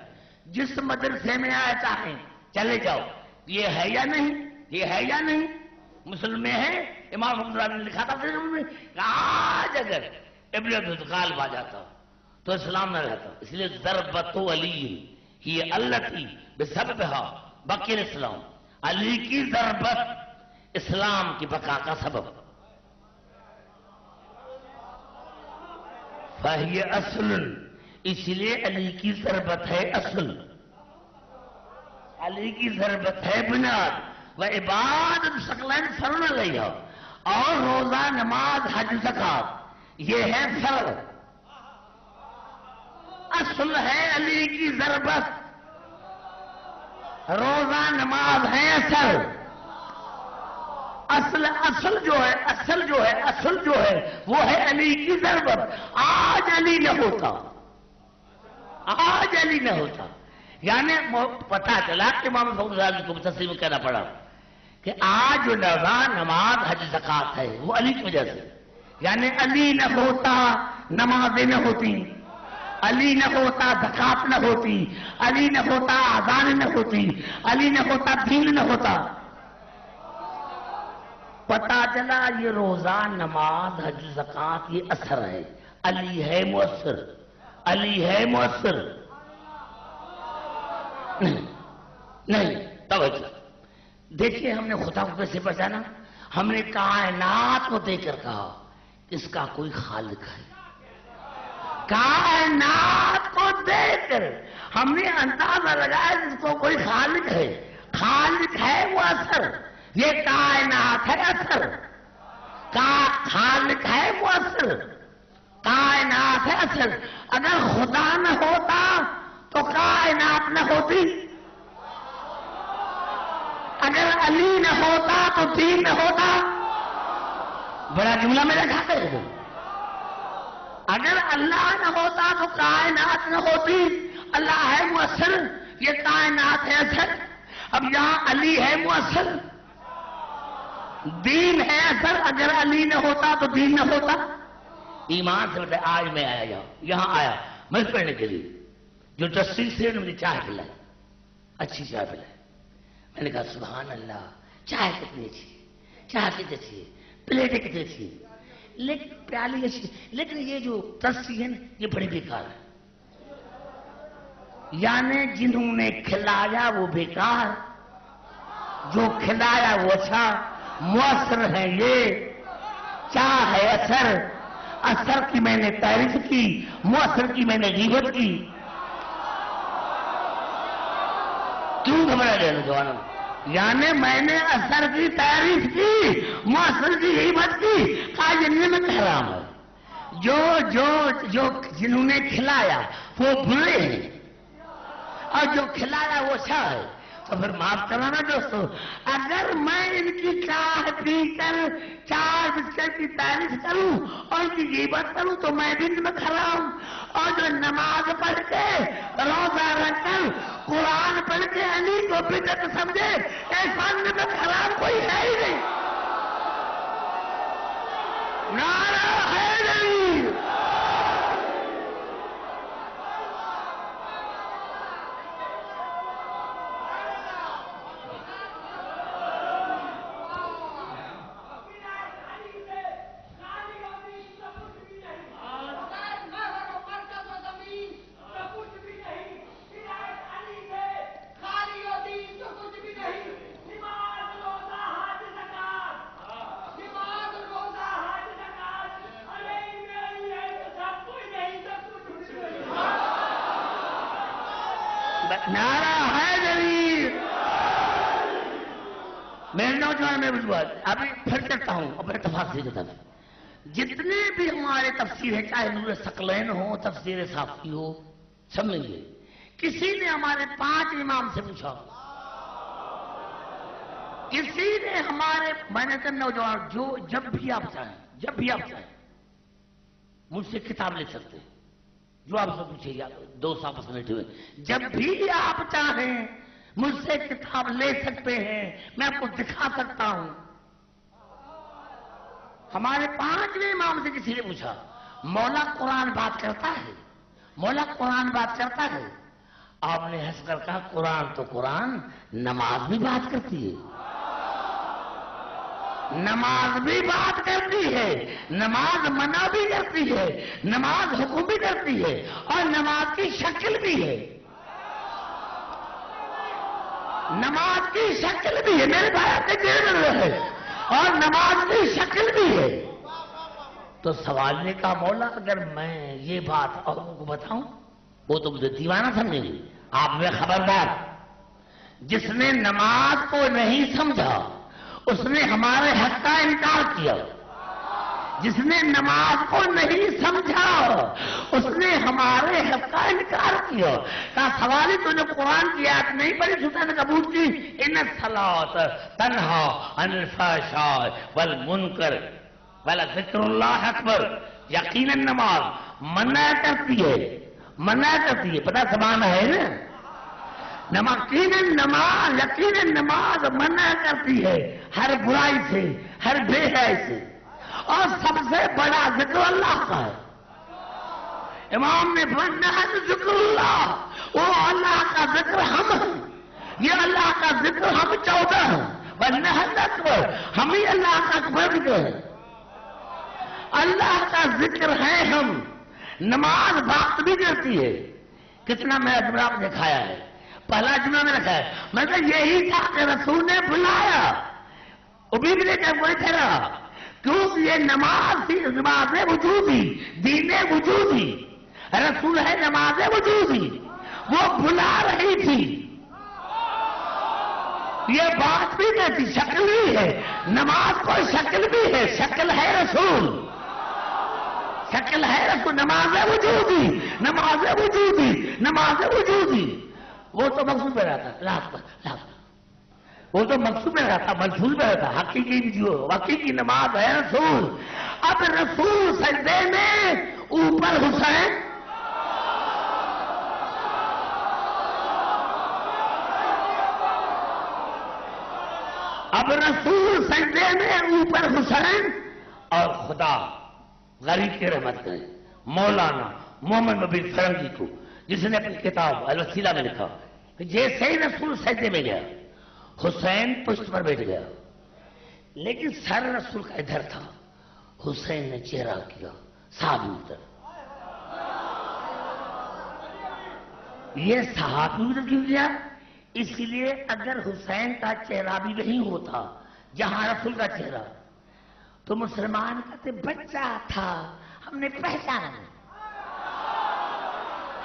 جس مدرسے میں آیا چاہیں چلے جاؤ، یہ ہے یا نہیں، یہ ہے یا نہیں، مسلم میں ہے، امام محمد نے لکھا تھا آج اگر ابن غالب آ جاتا تو اسلام نہ رہتا، اس لیے ضربت علی یہ التی بسببھا بقی الاسلام، علی کی ضربت اسلام کی بقا کا سبب، فہی اصل، اس لیے علی کی ضربت ہے اصل، علی کی ضربت ہے بنیاد، و عبادت ثقلین فرض علیہ، اور روزہ نماز حج زکات یہ ہے فرض، اصل ہے علی کی ضربت، روزہ نماز ہے اصل جو ہے وہ ہے علی کی ضربت، آج علی نہ ہوتا، یعنی پتہ چلا کہ امام فخر رازی کو تفسیر میں کہنا پڑا کہ آج جو نماز حج زکات ہے وہ علی کی وجہ سے، یعنی علی نہ ہوتا نمازیں نہ ہوتی، علی نہ ہوتا زکات نہ ہوتی، علی نہ ہوتا اذان نہ ہوتی، علی نہ ہوتا دین نہ ہوتا۔ پتہ چلا یہ روزہ نماز حج زکات یہ اثر ہے، علی ہے مؤثر، علی ہے مؤثر نہیں توجہ دیکھیے، ہم نے خدا کو کیسے پہچانا؟ ہم نے کائنات کو دیکھ کر کہا اس کا کوئی خالق ہے، کائنات کو دیکھ کر ہم نے اندازہ لگایا جس کو کوئی خالق ہے، خالق ہے وہ اثر، یہ کائنات ہے اثر، خالق ہے وہ اثر، کائنات ہے اثر، اگر خدا نہ ہوتا تو کائنات نہ ہوتی، اگر علی نہ ہوتا تو دین نہ ہوتا، بڑا جملہ میں رکھا کرے، اگر اللہ نہ ہوتا تو کائنات نہ ہوتی، اللہ ہے مؤثر، یہ کائنات ہے اثر، اب یہاں علی ہے مؤثر، دین ہے اثر، اگر علی نہ ہوتا تو دین نہ ہوتا۔ ایمان سے بتائے آج میں آیا یہاں آیا میں پڑھنے کے لیے، جو ٹرسٹی سے مجھے چائے پلائی، اچھی چائے پلائی، میں نے کہا سبحان اللہ، چائے کتنی اچھی، چائے کتنی اچھی، پلیٹیں کتنی اچھی، لیکن پیالی اچھی، لیکن یہ جو ٹرسٹی ہے یہ بڑی بیکار ہے، یعنی جنہوں نے کھلایا وہ بیکار، جو کھلایا وہ اچھا، مؤثر ہے یہ، چاہ ہے اثر، اثر کی میں نے تعریف کی، مؤثر کی میں نے غیبت کی، کیوں گھبرا گئے نوجوانوں؟ یعنی میں نے اثر کی تعریف کی، مؤثر کی غیبت کی، کہا یہ نعمت حرام ہے، جو جنہوں نے کھلایا وہ برے ہیں اور جو کھلایا وہ اچھا ہے، تو پھر معاف کرنا نا دوستو، اگر میں ان کی چائے پی کر چار بسکٹ کی تعریف کروں اور ان کی غیبت کروں تو میں بھی نمک حرام، اور جو نماز پڑھ کے روزہ رکھ کر قرآن پڑھ کے علی کو بدعت سمجھے ایسا نمک حرام کوئی ہے ہی نہیں۔ نعرہ حیدری، نعرہ حیدری، میرے نوجوان میں بات ابھی پھر کرتا ہوں اپنے تفاصیل کی طرف، جتنے بھی ہمارے تفسیر ہے چاہے نور ثقلین ہو، تفسیر صافی ہو، سب میں یہ کسی نے ہمارے 5 امام سے پوچھا، کسی نے ہمارے، میں نے کہا نوجوان جو جب بھی آپ چاہیں مجھ سے کتاب لے سکتے ہیں، جو آپ سے پوچھے یا دوست آپس میں بیٹھے ہوئے، جب بھی آپ چاہیں مجھ سے کتاب لے سکتے ہیں، میں آپ کو دکھا سکتا ہوں۔ ہمارے 5 امام سے کسی نے پوچھا مولا قرآن بات کرتا ہے، مولا قرآن بات کرتا ہے۔ آپ نے ہنس کر کہا قرآن تو قرآن، نماز بھی بات کرتی ہے، نماز بھی بات کرتی ہے، نماز منع بھی کرتی ہے، نماز حکم بھی کرتی ہے، اور نماز کی شکل بھی ہے، نماز کی شکل بھی ہے، میرے بھائی آپ کے چہرے میں ہے، اور نماز کی شکل بھی ہے۔ تو سوال نے کہا مولا اگر میں یہ بات اوروں کو بتاؤں وہ تو مجھے دیوانہ سمجھیں گے، آپ میں خبردار، جس نے نماز کو نہیں سمجھا اس نے ہمارے حق کا انکار کیا، جس نے نماز کو نہیں سمجھا اس نے ہمارے حق کا انکار کیا۔ کہا سوالی تو نے قرآن کی آیت نہیں پڑھی، سوچا نے قبول کی، ان الصلاۃ تنہا عن الفحشاء والمنکر ولذکر اللہ اکبر، یقیناً نماز منع کرتی ہے، منع کرتی ہے، پتہ زبان ہے نا، یقیناً نماز منع کرتی ہے ہر برائی سے، ہر بے حیائی سے، اور سب سے بڑا ذکر اللہ کا ہے۔ امام نے فرمایا ذکر اللہ، وہ اللہ کا ذکر ہم ہیں، یہ اللہ کا ذکر ہم 14 ہیں، ورنہ اکبر، ہم ہی اللہ کا اکبر ذکر ہے، اللہ کا ذکر ہے ہم۔ نماز بات بھی کرتی ہے، کتنا میں جملہ آپ نے دکھایا ہے، پہلا جملہ میں رکھا ہے، میں کہ یہی تھا کہ رسول نے بلایا، ابھی بھی نہیں کوئی ٹھہرا، کیونکہ یہ نماز تھی، نماز وجودی، دین وجودی، رسول ہے نماز وجودی، وہ بلا رہی تھی، یہ بات بھی کہتی، شکل بھی ہے، نماز کو شکل بھی ہے، شکل ہے رسول، شکل ہے رسول، نماز وجودی، نماز وجودی، نماز وجودی، وہ تو مقصود میں رہتا لاست وہ تو مقصود میں رہتا، ملفوظ میں رہتا، حقیقی نماز ہے رسول۔ اب رسول سجدے میں اوپر حسین، اب رسول سجدے میں اوپر حسین، اور خدا غریب کی رحمت کرے مولانا محمد مبین فرنگی کو، جس نے اپنی کتاب الوسیلہ میں لکھا کہ جیسے ہی رسول سجدے میں گیا حسین پشت پر بیٹھ گیا، لیکن سر رسول کا ادھر تھا، حسین نے چہرہ کیا صحابی ادھر، یہ صحابی ادھر کیوں کیا؟ اس لیے اگر حسین کا چہرہ بھی نہیں ہوتا جہاں رسول کا چہرہ، تو مسلمان کہتے بچہ تھا ہم نے پہچانا نہیں،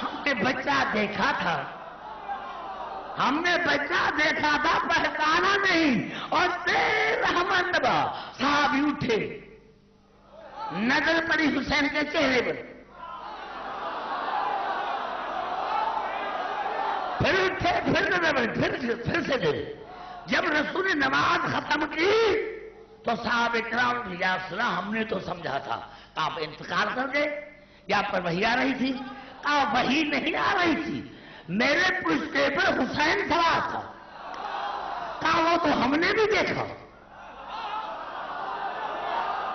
ہم نے بچہ دیکھا تھا، ہم نے بچہ دیکھا تھا پہچانا نہیں، اور تیز رحمت دبا، صحابی اٹھے، نظر پڑی حسین کے چہرے پر، پھر اٹھے، پھر نظر پڑی، پھر سے دے، جب رسول نے نماز ختم کی تو صحابہ کرام نے یا رسول اللہ ہم نے تو سمجھا تھا کہ آپ انتقال کر گئے یا پر وحی آ رہی تھی، وحی نہیں آ رہی تھی، میرے پشتے پر حسین سوار تھا، کہا وہ تو ہم نے بھی دیکھا،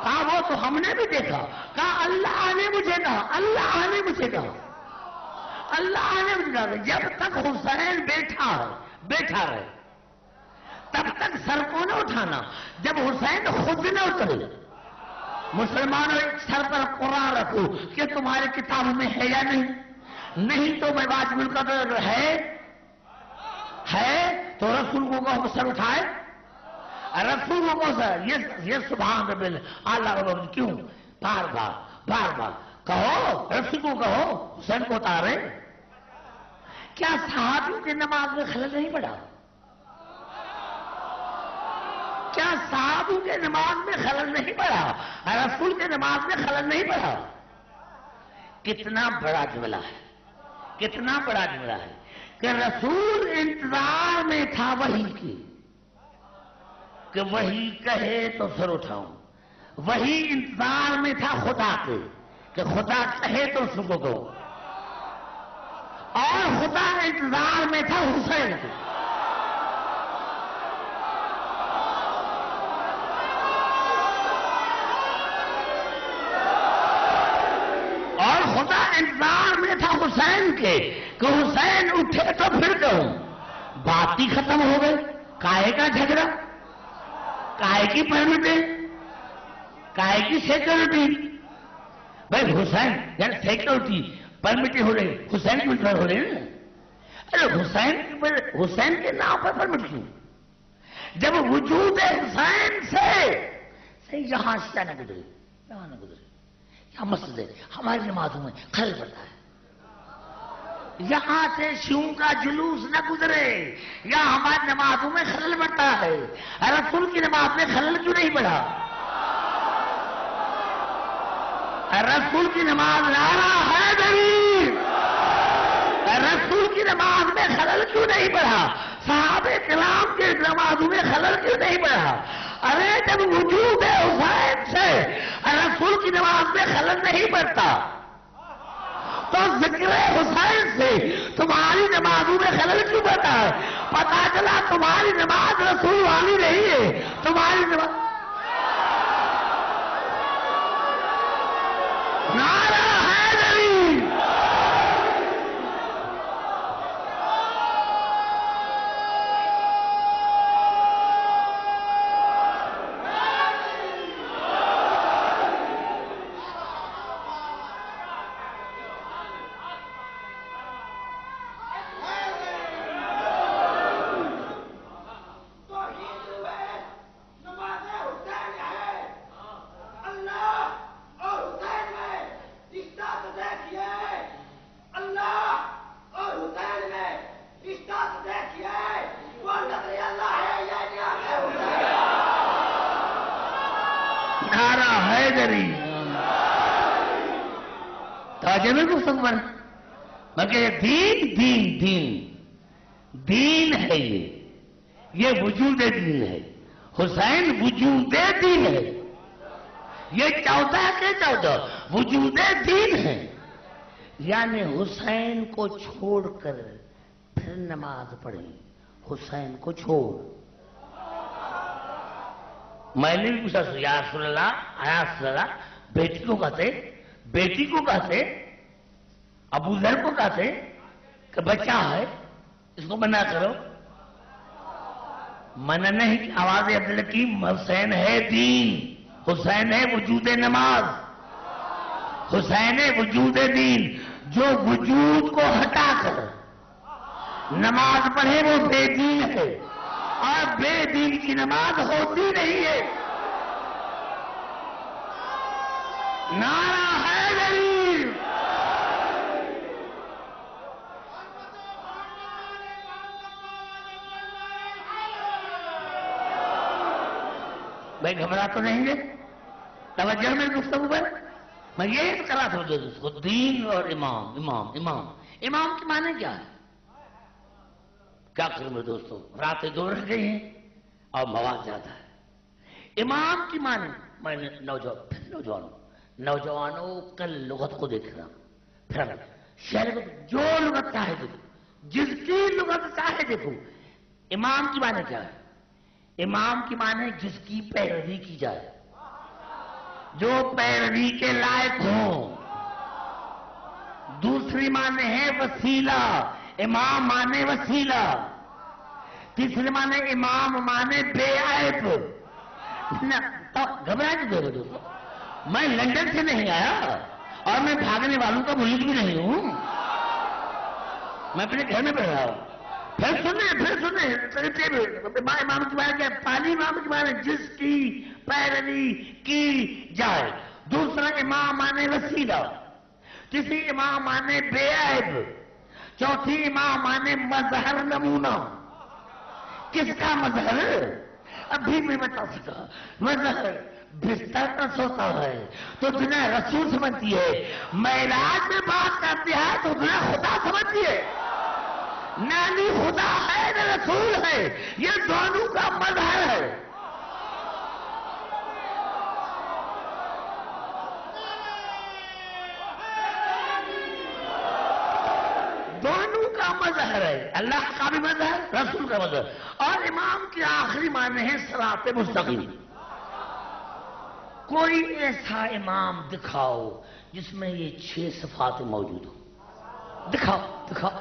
کہا وہ تو ہم نے بھی دیکھا، کہا اللہ نے مجھے کہا، اللہ نے مجھے کہا، اللہ نے مجھے کہا، جب تک حسین بیٹھا رہے تب تک سر کو نہ اٹھانا، جب حسین خود نہ اترے، مسلمانوں ایک سر پر قرآن رکھو کہ تمہاری کتابوں میں ہے یا نہیں تو میں واجب القدر ہے تو رسول کو کہو سر اٹھائے، رسول کو سر، یہ سبحان رب اعلیٰ رب، کیوں بار بار کہو، رسول کو کہو حسین کو اتارے، کیا صحابیوں کی نماز میں خلل نہیں پڑا؟ کیا صحابوں کے نماز میں خلل نہیں پڑا؟ رسول کے نماز میں خلل نہیں پڑا؟ کتنا بڑا جملہ ہے، کتنا بڑا جملہ ہے کہ رسول انتظار میں تھا وحی کی، کہ وحی کہے تو سر اٹھاؤں، وحی انتظار میں تھا خدا کے کہ خدا کہے تو سر کو کہو، اور خدا انتظار میں تھا حسین کے، انتظار میں تھا حسین کے کہ حسین اٹھے تو پھر کہوں. بات ہی ختم ہو گئی. کائے کا جھگڑا, کائے کی پرمٹیں, کائے کی سیکورٹی. بھائی حسین یعنی سیکورٹی پرمٹیں ہو رہی, حسین کی پرمٹ ہو رہی ہے نا. ارے حسین کے نام پر پرمٹ کیوں؟ جب وجود حسین سے یہاں سے نہ گزرے, یہاں نہ گزرے, یہاں مسجد ہے, ہماری نمازوں میں خلل پڑتا ہے. یہاں سے شیوں کا جلوس نہ گزرے, یہاں ہماری نمازوں میں خلل پڑتا ہے. رسول کی نماز میں خلل کیوں نہیں پڑا؟ رسول کی نماز نعرہ حیدری, رسول کی نماز میں خلل کیوں نہیں پڑا؟ صحابہ کرام کے نمازوں میں خلل کیوں نہیں پڑا؟ ارے جب وجود حسین سے رسول کی نماز میں خلل نہیں پڑتا تو ذکر حسین سے تمہاری نمازوں میں خلل کیوں پڑتا ہے؟ پتا چلا تمہاری نماز رسول والی نہیں ہے, تمہاری نماز. نعرہ حیدری. مگر دین ہے, یہ وجود دین ہے. حسین وجود دین ہے. یہ 14 کے 14 وجود دین ہے. یعنی حسین کو چھوڑ کر پھر نماز پڑھیں, حسین کو چھوڑ. میں نے بھی پوچھا یا رسول اللہ, بیٹی کو کہتے, بیٹی کو کہتے, ابو ذر کو کہتے کہ بچہ ہے اس کو منع کرو. منع نہیں کہ آواز عبدالحکیم, حسین ہے دین, حسین ہے وجود نماز, حسین ہے وجود دین. جو وجود کو ہٹا کر نماز پڑھے وہ بے دین ہے, اور بے دین کی نماز ہوتی نہیں ہے. نعرہ حیدری. بھائی گھبرا تو نہیں ہے؟ توجہ میں گفتگو پر میں یہ کر رہا تھا اس کو. دین اور امام, امام امام امام کے معنی کیا ہے؟ کیا کروں میرے دوستوں, راتیں 2 رہ گئی ہیں اور مواد زیادہ ہے. امام کی معنی, میں نے نوجوانوں کل لغت کو دیکھ رہا ہوں, پھر شہر جو لغت چاہے دیکھو, جس کی لغت چاہے دیکھو. امام کی معنی کیا ہے؟ امام کی معنی جس کی پیروی کی جائے, جو پیروی کے لائق ہوں. دوسری معنی ہے وسیلہ, امام مانے وسیلہ. تیسری معنی امام مانے بے عیب. گھبرا کے دے رہے دوستوں, میں لندن سے نہیں آیا اور میں بھاگنے والوں کا ملک بھی نہیں ہوں, میں اپنے گھر میں بیٹھ رہا ہوں. پھر سنیں امام کی بات کیا؟ پہلی امام کی بات ہے جس کی پیروی کی جائے. دوسرا امام مانے وسیلہ. تیسری امام مانے بے عیب. چوتھی امام مانے مظہر نمونہ. کس کا مظہر؟ ابھی میں بتا سکا. مظہر بستر پر سوتا ہے تو دنیا رسول سمجھتی ہے, معراج میں بات کرتی ہے تو دنیا خدا سمجھتی ہے. نہ خدا ہے نہ رسول ہے, یہ دونوں کا مظہر ہے. دونوں کا مظہر ہے, اللہ کا بھی مظہر, رسول کا مظہر. اور امام کی آخری معنی ہے صراط مستقیم. کوئی ایسا امام دکھاؤ جس میں یہ 6 صفات موجود ہو. دکھاؤ دکھاؤ.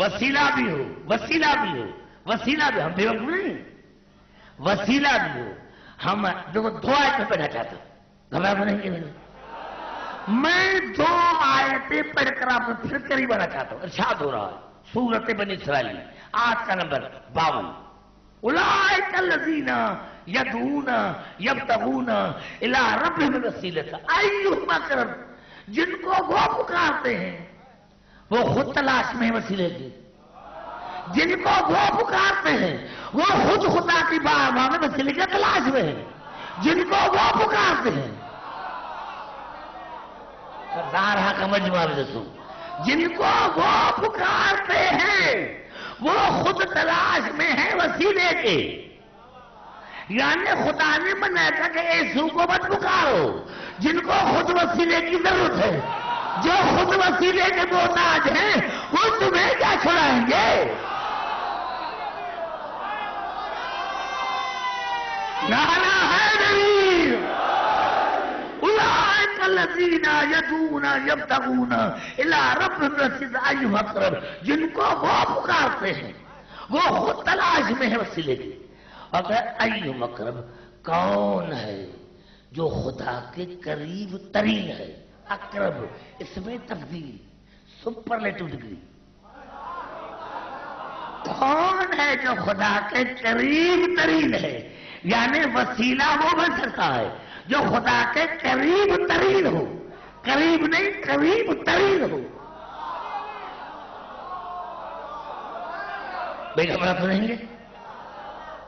وسیلہ بھی ہو، وسیلہ بھی ہو، وسیلہ بھی. ہم بیوقوف نہیں، وسیلہ بھی ہو. ہم دیکھو 2 آیتیں پڑھنا چاہتا ہوں، گھبرا تو نہیں کہ میں 2 آیتیں پڑھ کر آپ کو پھر قریب آنا چاہتا ہوں. ارشاد ہو رہا ہے سورۃ بنی اسرائیل آیت کا نمبر 52. اولئک الذین یدعون یبتغون الی ربہم الوسیلۃ ایہم اقرب. جن کو وہ پکارتے ہیں وہ خود تلاش میں ہے وسیلے کی. جن کو وہ پکارتے ہیں وہ خود خدا کی بارگاہ میں وسیلے کی تلاش میں ہے. جن کو وہ پکارتے ہیں سارا کا مجموعہ رسول. جن کو وہ پکارتے ہیں وہ خود تلاش میں ہے وسیلے کے. یعنی خدا نے منع کیا کہ ایسو کو مت پکارو جن کو خود وسیلے کی ضرورت ہے. جو خود وسیلے کے محتاج ہیں وہ تمہیں کیا چھڑائیں گے؟ نعرہ حیدری. اولئک الذین یدعون یبتغون الی ربہم الوسیلۃ ایہم اقرب. جن کو وہ پکارتے ہیں وہ خود تلاش میں ہے وسیلے کی. اور ایہم اقرب کون ہے جو خدا کے قریب ترین ہے. اقرب اس میں تفضیل سپرلیٹو ڈگری. کون ہے جو خدا کے قریب ترین ہے؟ یعنی وسیلہ وہ بن سکتا ہے جو خدا کے قریب ترین ہو. قریب نہیں، قریب ترین ہو. بے گھبرا تو نہیں گے؟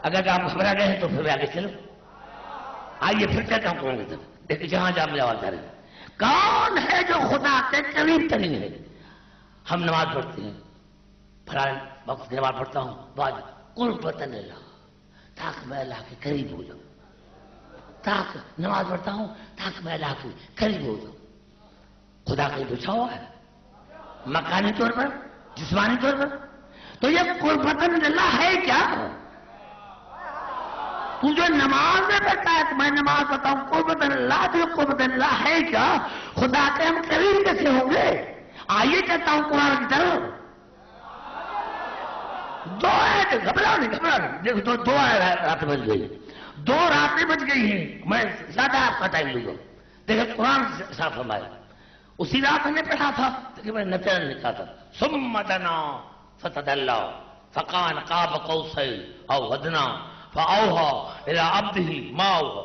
اگر آپ گھبرا گئے ہیں تو پھر آگے چلو. آئیے پھر کیا کام کریں گے. دیکھیں جہاں جہاں مجھے آواز آ رہی ہے. کون ہے جو خدا کے قریب ترین ہے؟ ہم نماز پڑھتے ہیں، فلاں وقت کی نماز پڑھتا ہوں بعد قربۃ اللہ تاکہ میں اللہ کے قریب ہو جاؤں. تاکہ نماز پڑھتا ہوں تاکہ میں اللہ کے قریب ہو جاؤں. خدا کہیں پوچھا ہوا ہے مکانی طور پر، جسمانی طور پر. تو یہ قربۃ اللہ ہے کیا؟ تو جو نماز میں پڑھتا ہے کہ میں نماز پڑھتا ہوں قربۃ اللہ، تو قربۃ اللہ ہے کیا؟ خدا کے ہم قریب کیسے ہوں گے؟ آئیے کہتا ہوں قرآن کی طرف. 2 آیت گھبراؤ نہیں، گھبراؤ نہیں. دیکھو 2 راتیں بج گئی، 2 راتیں بج گئی ہیں. میں زیادہ آپ کا ٹائم لوں گا. دیکھیں قرآن صاف فرمایا. اسی رات نے پڑھا تھا کہ میں نچن لکھا تھا. ثم دنا فتدلى فكان قاب قوسين او ادنى فاوحى الى عبده ما اوحى.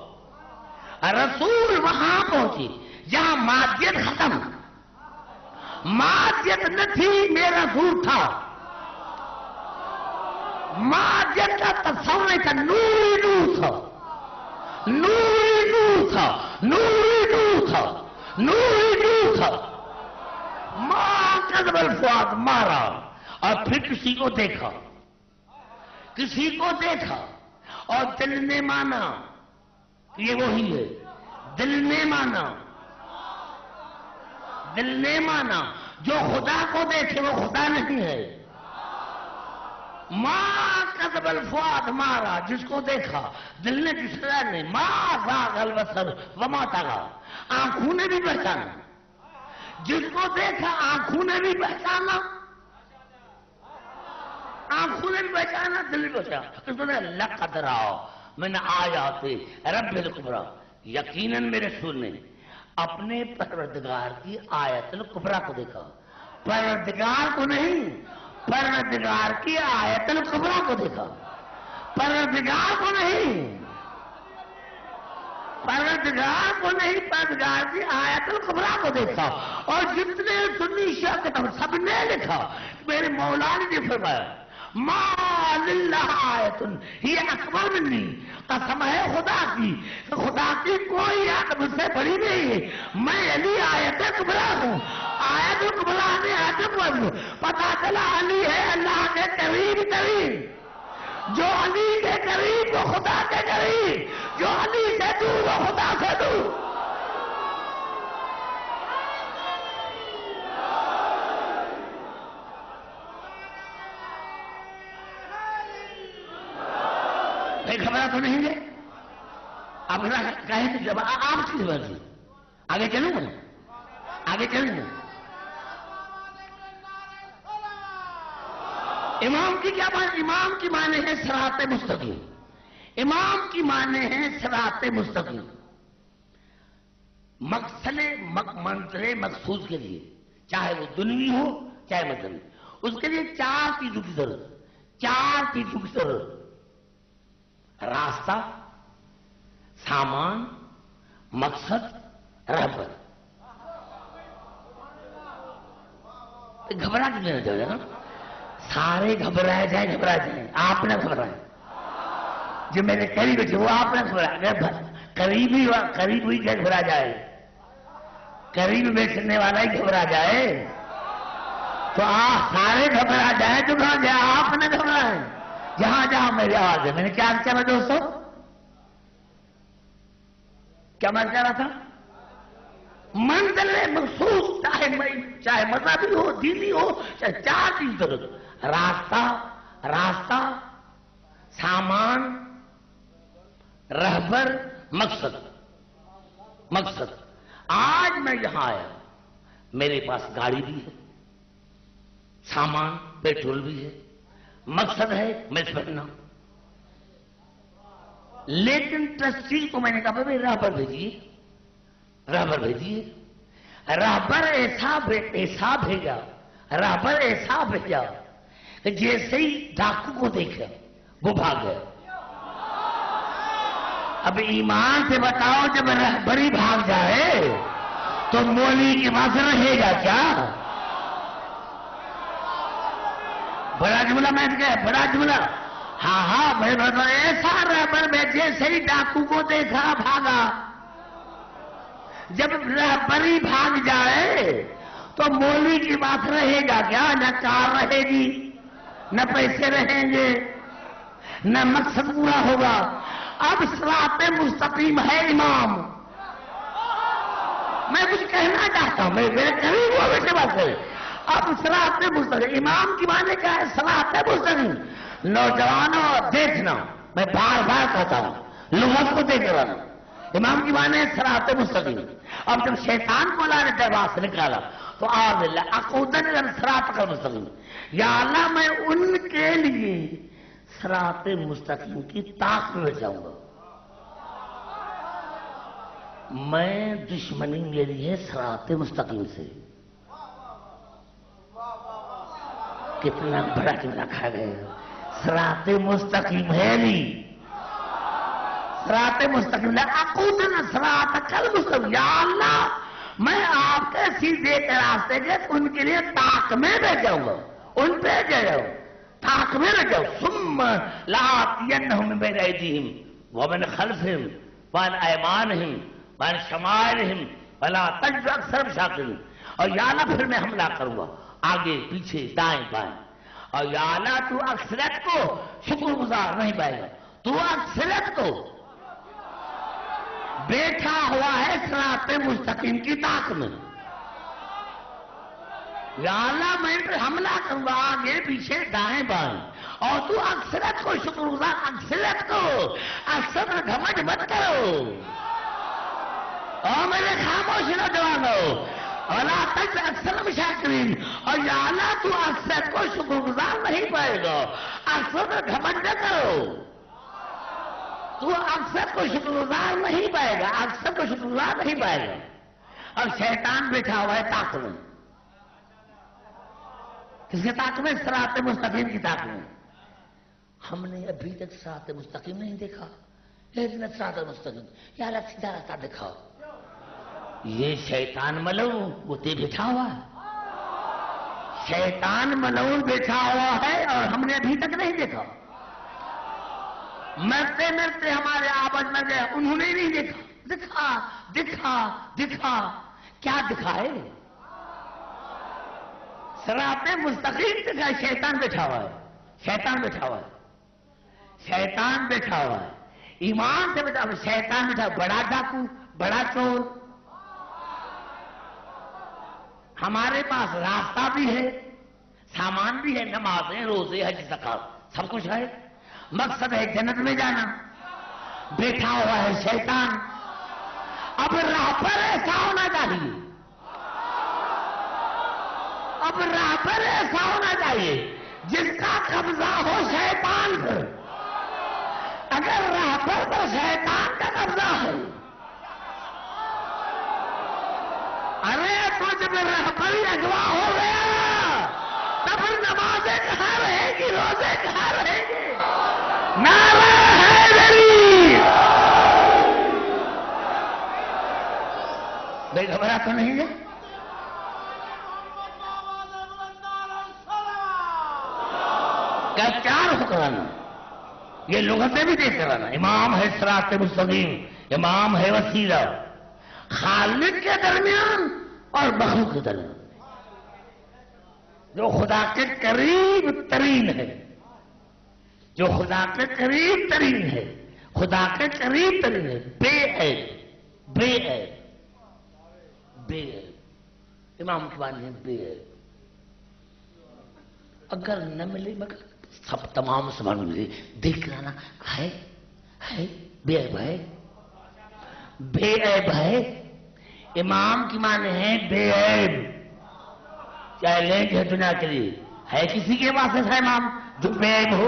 رسول وہاں پہنچی جہاں مادیت ختم، مادیت نہ تھی، میرا رسول تھا. مادیت کا تصور نہیں تھا، نوری نور تھا، نوری نور تھا، نوری نور تھا، نوری نور تھا. ماں کذب الفؤاد مارا. اور پھر کسی کو دیکھا، کسی کو دیکھا اور دل نے مانا یہ وہی ہے. دل نے مانا، دل نے مانا. جو خدا کو دیکھے وہ خدا نہیں ہے. ماں کذب الفؤاد مارا، جس کو دیکھا دل نے کسرا نہیں. ماں زاغ البصر وما طغى. آنکھوں نے بھی پہچانا، جس کو دیکھا آنکھوں نے بھی پہچانا، آنکھوں نے بھی پہچانا، دل نے پہچانا. لقد رأى من آیات رب الکبریٰ. یقیناً میرے رسول نے اپنے پروردگار کی آیت الکبریٰ کو دیکھا. پروردگار کو نہیں، پروردگار کی آیت الکبریٰ کو دیکھا. پروردگار کو نہیں، پروردگار کو نہیں، پروردگار کی آیت الکبریٰ کو دیکھا. اور جتنے سنی شیعہ کتاب سب نے لکھا، میرے مولا نے یہ فرمایا ما للہ آیت ہی اکبر منی. قسم ہے خدا کی، خدا کی کوئی آیت مجھ سے بڑی نہیں ہے. میں علی آیت کبریٰ ہوں. آیت کبریٰ نے آیت کبریٰ ہوں. پتا چلا علی ہے اللہ کے قریب ترین. جو علی کے قریب وہ خدا کے قریب، جو علی سے دور وہ خدا سے دور. خبریں تو نہیں گے. آپ کہیں تو جب آپ کی مرضی آگے چلوں گا آگے چلوں گا امام کی کیا بات امام کی معنی ہے صراط مستقیم امام کی معنی ہے صراط مستقیم مقصد منزل مقصود کے لیے چاہے وہ دنوی ہو چاہے مذہبی اس کے لیے 4 چیزوں کی ضرورت 4 چیزوں کی ضرورت راستہ سامان مقصد رہبر گھبرا کے لینا چاہیے نا سارے گھبرائے جائیں آپ نہ گھبرائیں جو میرے قریب تھے وہ آپ نہ گھبرائے قریب ہوئی گھبرا جائے قریب بیٹھنے والا ہی گھبرا جائے تو آپ سارے گھبرا جائیں تو کہاں جائے آپ نہ گھبرائیں جہاں جہاں میری آواز ہے میں نے کیا کیا دوستوں کیا میں کہہ رہا تھا منزل مخصوص چاہے مذہبی ہو دینی ہو چاہے 4 چیز ضرورت راستہ سامان رہبر مقصد آج میں یہاں آیا میرے پاس گاڑی بھی ہے سامان پیٹرول بھی ہے مقصد ہے میں پڑھنا لیکن ٹرسٹی کو میں نے کہا بھائی رہبر بھیجیے رہبر ایسا بھیجا کہ جیسے ہی ڈاکو کو دیکھا وہ بھاگ گیا اب ایمان سے بتاؤ جب رہبری بھاگ جائے تو مولوی کے پاس رہے گا کیا بڑا جملہ میں نے کہا بڑا جملہ ہاں میں بتاؤں ایسا رہبر میں جیسے ہی ڈاکو کو دیکھا بھاگا جب رہبری بھاگ جائے تو مولوی کی بات رہے گا کیا نہ کار رہے گی نہ پیسے رہیں گے نہ مقصد پورا ہوگا اب صراط مستقیم ہے امام میں کچھ کہنا چاہتا ہوں میرے قریب ہوا ویسے بات کرے اب صراط مستقیم امام کی معنی کیا ہے صراط مستقیم نوجوانوں دیکھنا میں بار بار کہتا ہوں لغت کو دیکھ رہا ہوں امام کی معنی ہے صراط مستقیم اب جب شیطان کو اللہ نے دربار سے نکالا تو آج اللہ اقودن صراط مستقیم یا اللہ میں ان کے لیے صراط مستقیم کی طاق میں جاؤں گا میں دشمنی میری ہے صراط مستقیم سے کتنا بڑا جملہ کھا گئے صراط مستقیم ہے نہیں صراط مستقیم اقودن صراط مستقیم یا اللہ میں آپ کے سیدھے کے راستے کے ان کے لیے طاق میں رہ جاؤں گا ان پہ جاؤ طاق میں رہ جاؤ ثم لآتینہم من بین ایدیہم ومن خلفہم وعن ایمانہم وعن شمائلہم ولا تجد اکثرہم شاکرین اور یا اللہ پھر میں حملہ کروں گا آگے پیچھے دائیں بائیں اور یا اللہ تو اکثریت کو شکر گزار نہیں پائے گا تو اکثریت کو بیٹھا ہوا ہے صراط مستقیم کی طاق میں یا اللہ میں پہ حملہ کروں گا آگے پیچھے دائیں بائیں اور تو اکثریت کو شکر گزار اکثریت کو اکثر گھمنڈ مت کرو اور میرے خاموش نوجوانوں ولا تجد اکثرہم شاکرین اور یا اللہ تو اکثریت کو شکر گزار نہیں پائے گا اکثر گھمنڈ نہ کرو تو اکثر کو شکر گزار نہیں پائے گا اکثر کو شکر گزار نہیں پائے گا اور شیطان بیٹھا ہوا ہے طاق میں کس کے طاق میں صراط مستقیم کی طاق میں ہم نے ابھی تک صراط مستقیم نہیں دیکھا لیکن صراط مستقیم یا اللہ سیدھا راستہ دکھاؤ یہ شیطان ملعون وہ تے بیٹھا ہوا ہے شیطان ملعون بیٹھا ہوا ہے اور ہم نے ابھی تک نہیں دیکھا مرتے مرتے ہمارے آباد میں گئے انہوں نے نہیں دیکھا دکھا کیا دکھائے صراط مستقیم دکھائے شیطان بیٹھا ہوا ہے شیطان بیٹھا ہوا ہے ایمان سے بیٹھا ہوا شیطان بیٹھا بڑا ڈاکو بڑا چور ہمارے پاس راستہ بھی ہے سامان بھی ہے نمازیں روزے حج زکات سب کچھ ہے مقصد ہے جنت میں جانا بیٹھا ہوا ہے شیطان. اب راہ پر ایسا ہونا چاہیے، اب راہ پر ایسا ہونا چاہیے جس کا قبضہ ہو شیطان پر. اگر راہ پر تو شیطان کا قبضہ ہے، ارے تو جب راہ پر ہی اغوا ہو گیا تو پھر نمازیں کہاں رہے گی، روزے کہاں رہے گی؟ نعرہ حیدری! بے گھبرا تو نہیں ہے؟ کیا چار حکمران، یہ لغتیں بھی دیکھ کر آنا. امام ہے صراط مستقیم، امام ہے وسیلہ، خالق کے درمیان اور مخلوق کے درمیان، جو خدا کے قریب ترین ہے، جو خدا کے قریب ترین ہے، خدا کے قریب ترین ہے، بے عیب، بے عیب، بے عیب. امام کی بانی ہے بے عیب. اگر نہ ملے مگر سب تمام مسلمان ملے دیکھ کر آنا ہے بے عیب ہے، بے عیب ہے. امام کی معنی ہے بے عیب. چیلنج ہے دنیا کے لیے، ہے کسی کے پاس ایسا امام جو بے عیب ہو؟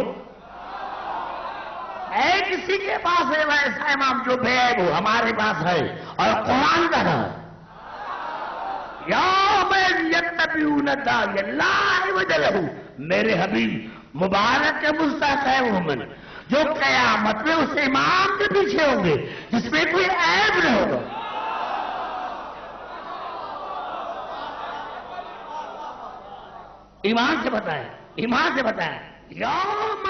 ہے کسی کے پاس ایسا امام جو بے عیب ہو؟ ہمارے پاس ہے، اور قرآن کا ہے یوم یتبعون الداعی لا عوج لہ. میرے حبیب مبارک کے مستحق ہے وہ مومن جو قیامت میں اس امام کے پیچھے ہوں گے جس میں کوئی عیب نہ ہوگا. ایمان سے بتائیں، ایمان سے بتائیں. یوم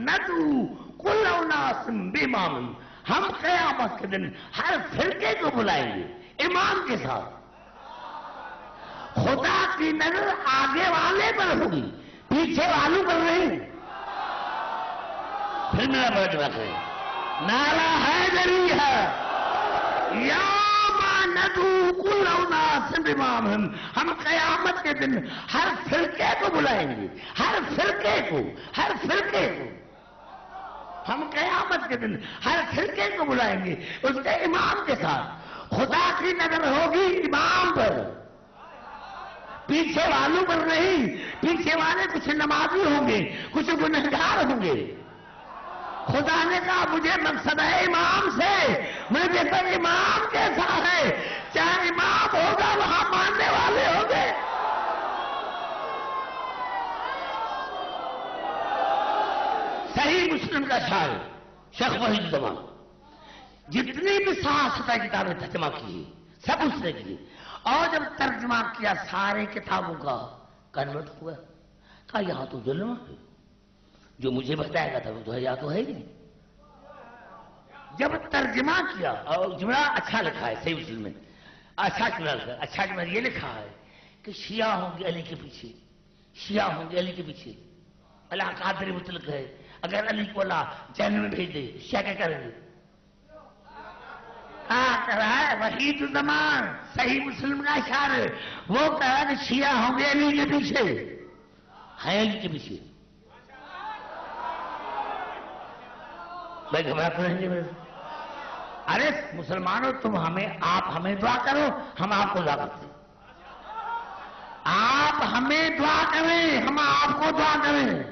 ندعو کل اناس بامامہم، ہم قیامت کے دن ہر فرقے کو بلائیں گے امام کے ساتھ. خدا کی نظر آگے والے پر ہوگی، پیچھے والوں پر نہیں. پھر میرا بڑا جواب ہے نعرہ حیدری ہے. یوم ندعو کل اناس بامامہم، ہم قیامت کے دن ہر فرقے کو بلائیں گے، ہر فرقے کو، ہر فرقے کو. ہم قیامت کے دن ہر فرقے کو بلائیں گے اس کے امام کے ساتھ. خدا کی نظر ہوگی امام پر، پیچھے والوں پر نہیں. پیچھے والے کچھ نمازی ہوں گے، کچھ گنہگار ہوں گے. خدا نے کہا مجھے مقصد ہے امام سے، مجھے تو امام کیسا ہے، چاہے امام ہوگا وہاں ماننے والے ہوں گے. صحیح مسلم کا شاعر شیخ وحید الزمان جتنی بھی سیاست کتابیں ترجمہ کی سب اس نے کی، اور جب ترجمہ کیا سارے کتابوں کا کنورٹ ہوا. کہا یہاں تو ظلم ہے، جو مجھے بتایا گیا تھا وہ تو ہے، یا تو ہے ہی نہیں. جب ترجمہ کیا اور جملہ اچھا لکھا ہے صحیح مسلم میں، اچھا جملہ یہ لکھا ہے کہ شیعہ ہوں گے علی کے پیچھے، شیعہ ہوں گے علی کے پیچھے. اللہ قادر مطلق ہے، اگر علی کو اللہ جہنم میں بھیج دے شیعہ کیا کریں گے؟ کہہ رہا ہے وحید الزمان صحیح مسلم کا اشعار، وہ کہہ رہا ہے کہ شیعہ ہوں گے علی کے پیچھے، ہیں علی کے پیچھے. میں گھبراتا رہیں گے. ارے مسلمانوں تم آپ ہمیں دعا کرو، ہم آپ کو دعا کرتے. آپ ہمیں دعا کریں، ہم آپ کو دعا کریں.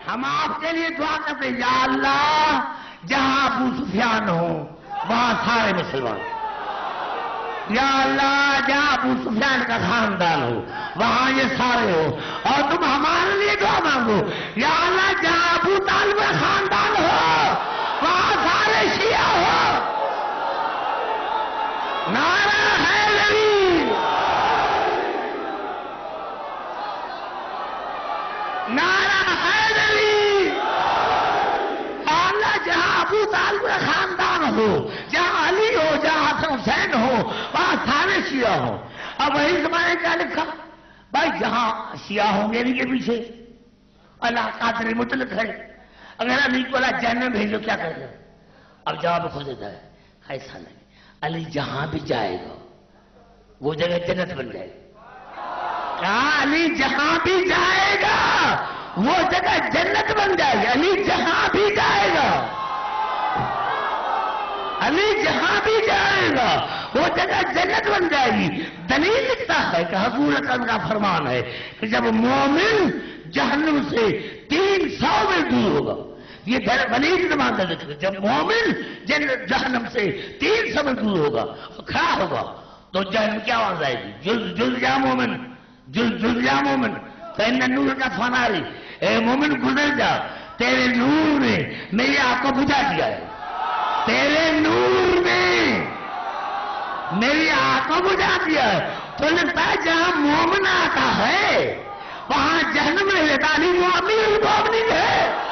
ہم آپ کے لیے دعا کرتے ہیں یا اللہ جہاں ابو سفیان ہو وہاں سارے مسلمان. یا اللہ جہاں ابو سفیان کا خاندان ہو وہاں یہ سارے ہو. اور تم ہمارے لیے دعا مانگو یا اللہ جہاں ابو طالب کا خاندان ہو وہاں سارے شیعہ ہو. نعرہ حیدری، نعرہ حیدری. اللہ جہاں ابو طالب کا خاندان ہو، جہاں علی ہو، جہاں حسین ہو وہاں سارے شیعہ ہو. اب وہی زمانے کیا لکھا بھائی جہاں شیعہ ہوں گے علی کے پیچھے، اللہ قادر مطلق ہے، اگر علی کو اللہ جہنم بھیجو کیا کرے گا؟ اب جواب خود دیتا ہے ایسا نہیں، علی جہاں بھی جائے گا وہ جگہ جنت بن جائے گی. کہا علی جہاں بھی جائے گا وہ جگہ جنت بن جائے گی. علی جہاں بھی جائے گا علی جہاں بھی جائے گا وہ جگہ جنت بن جائے گی. دلیل لکھتا ہے کہ حضور اکرم کا فرمان ہے کہ جب مومن جہنم سے 300 میل دور ہوگا، یہ بلیغ زبان سے لکھ، جب مومن جہنم سے 300 میل دور ہوگا کھڑا ہوگا تو جہنم کیا آواز آئے گی؟ جل جل جا مومن، جل جل جا مومن، فإن نور کا فناری، اے مومن گزر جا، تیرے نور نے میری آنکھ کو بجھا دیا ہے، تیرے نور نے میری آنکھ کو بجھا دیا ہے. تو لگتا ہے جہاں مومن آتا ہے وہاں جہنم میں رہتا نہیں، وہ امیر المومنین ہے.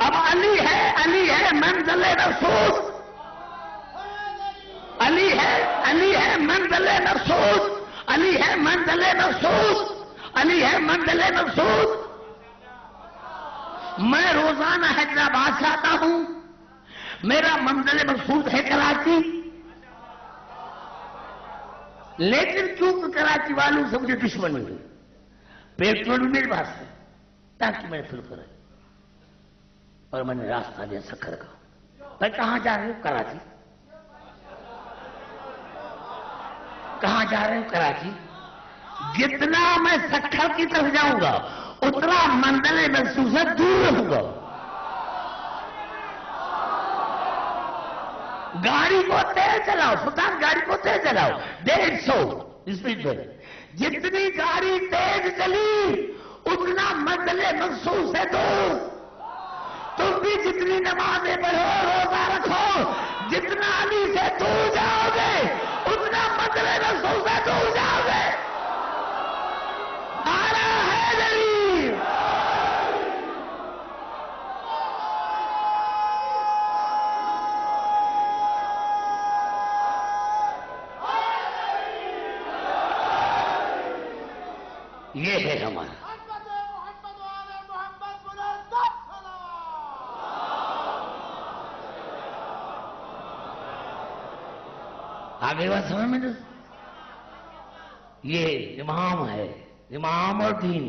اب علی ہے منزل مخصوص، علی ہے منزل مخصوص، علی ہے منزل مخصوص، علی ہے منزل مخصوص. میں روزانہ حیدرآباد سے آتا ہوں، میرا منزل مقصود ہے کراچی، لیکن چونکہ کراچی والوں سے مجھے دشمنی ہوئی، پیٹرول بھی میرے پاس ہے تاکہ میں فل کرے، اور میں نے راستہ لیا سکھر کا. میں کہاں جا رہے ہوں؟ کراچی. کہاں جا رہے ہوں؟ کراچی. جتنا میں سکھر کی طرف جاؤں گا اتنا منزل مخصوص سے دور رہوں گا. گاڑی کو تیز چلاؤ سلطان، گاڑی کو تیز چلاؤ 150 اسپیڈ میں. جتنی گاڑی تیز چلی اتنا منزل مخصوص سے دور. تم بھی جتنی نمازیں پڑھو روزہ رکھو جتنا علی سے دور جاؤ گے اتنا منزل مخصوص سے دور جاؤ گے. نعرہ حیدری. یہ ہے ہمارا. آگے بات سمجھ میں؟ یہ امام ہے، امام اور دین.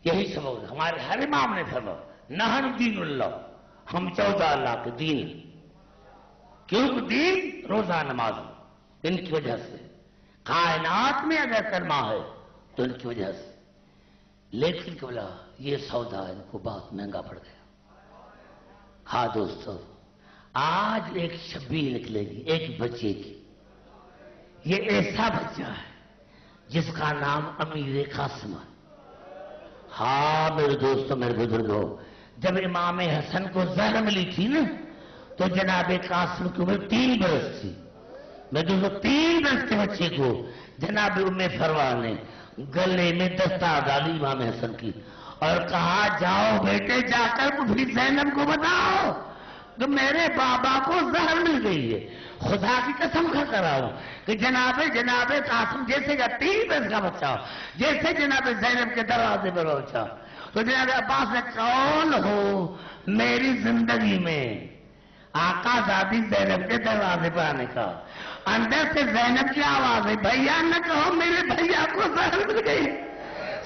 یہی سبب ہمارے ہر امام نے فرمایا نحن دین اللہ، ہم 14 اللہ کے دین. کیوں دین؟ روزہ نماز. ان کی وجہ سے کائنات میں اگر کرما ہے تو ان کی وجہ سے. لیکن بولا یہ سودا ان کو بہت مہنگا پڑ گیا. ہاں دوستو، آج ایک شبیہ نکلے گی ایک بچے کی. یہ ایسا بچہ ہے جس کا نام امیر قاسم ہے. ہاں میرے دوستو، میرے بزرگوں، جب امام حسن کو زہر ملی تھی نا تو جناب قاسم کی عمر 3 برس تھی. میں دوستو 3 برس کے بچے کو جناب ام فروا نے گلے میں دستار ڈالی امام حسن کی اور کہا جاؤ بیٹے جا کر پھر زینب کو بتاؤ کہ میرے بابا کو زہر مل گئی ہے. خدا کی قسم کھا کر رہا ہوں کہ جناب قاسم جیسے کا 3 برس کا بچہ ہو، جیسے جناب زینب کے دروازے پر پہنچا تو جناب عباس نے کون ہو میری زندگی میں آقا زادی زینب کے دروازے پر آنے کا. اندر سے زینب کی آواز ہے بھیا نہ کہو میرے بھیا کو زہر مل گئی.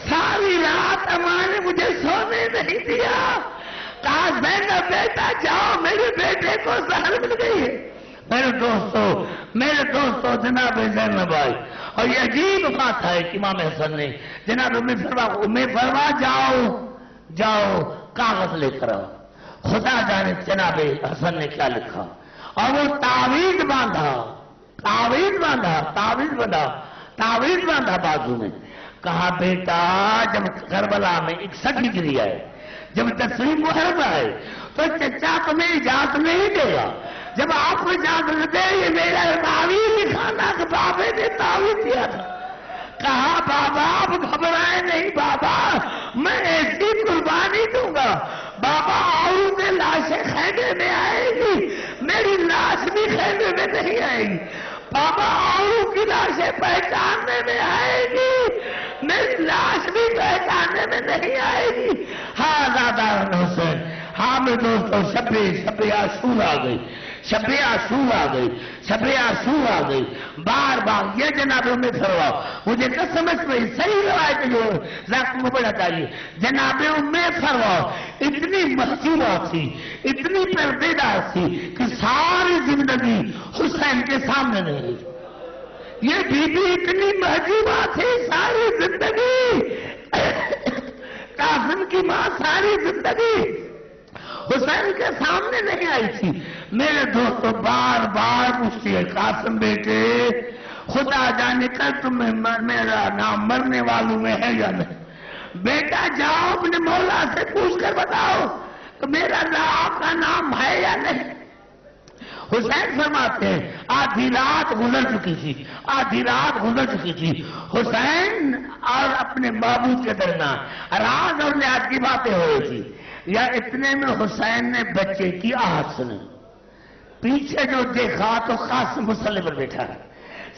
ساری رات اماں نے مجھے سونے نہیں دیا. کہا زینب بیٹا جاؤ میرے بیٹے کو زہر مل گئی ہے. میرے دوستو جناب زینب آئی اور یہ عجیب بات ہے کہ امام حسن نے جناب ام فرما جاؤ کاغذ لے کر آؤ. خدا جانے جناب حسن نے کیا لکھا اور وہ تعویذ باندھا بازو میں. کہا بیٹا جب کربلا میں ایک سٹی گری ہے، جب تسلیم محرم ہے تو چچا تمہیں اجازت نہیں دے گا. جب آپ کو اجازت دے یہ میرا تعویذ دکھانا کہ بابے نے تعویذ دیا تھا. کہا بابا آپ گھبرائے نہیں بابا، میں ایسی قربانی دوں گا. بابا اور میں لاشیں خیمے میں آئے گی، میری لاش بھی خیمے میں نہیں آئے گی. بابا اور کی لاشیں پہچاننے میں آئے گی، میری لاش بھی پہچاننے میں نہیں آئے گی. ہاں دادا حسین، ہاں میرے دوستوں شب عاشور آ گئی، شب عاشور آ گئی، شب عاشور آ گئی، بار بار یہ جناب میں فروا مجھے کیا سمجھ میں صحیح روایت جو ذات کو بڑا چاہیے، جناب میں فروا اتنی محجوبہ تھی، اتنی پردیدار تھی کہ ساری زندگی حسین کے سامنے نہیں رہی۔ یہ بی بی اتنی محجوبہ تھی ساری زندگی، قاسم کی ماں ساری زندگی حسین کے سامنے نہیں آئی تھی۔ میرے دوستوں بار بار پوچھتی ہے قاسم بیٹے خدا جانے کل تمہیں میرا نام مرنے والوں میں ہے یا نہیں؟ بیٹا جاؤ اپنے مولا سے پوچھ کر بتاؤ کہ میرا آپ کا نام ہے یا نہیں؟ حسین فرماتے ہیں آدھی رات گزر چکی تھی، آدھی رات گزر چکی تھی، حسین اور اپنے معبود کے درمیان راز اور نیاز کی باتیں ہو رہی تھی، یا اتنے میں حسین نے بچے کی آہٹ سنی، پیچھے جو دیکھا تو قاسم مصلی پر بیٹھا ہے،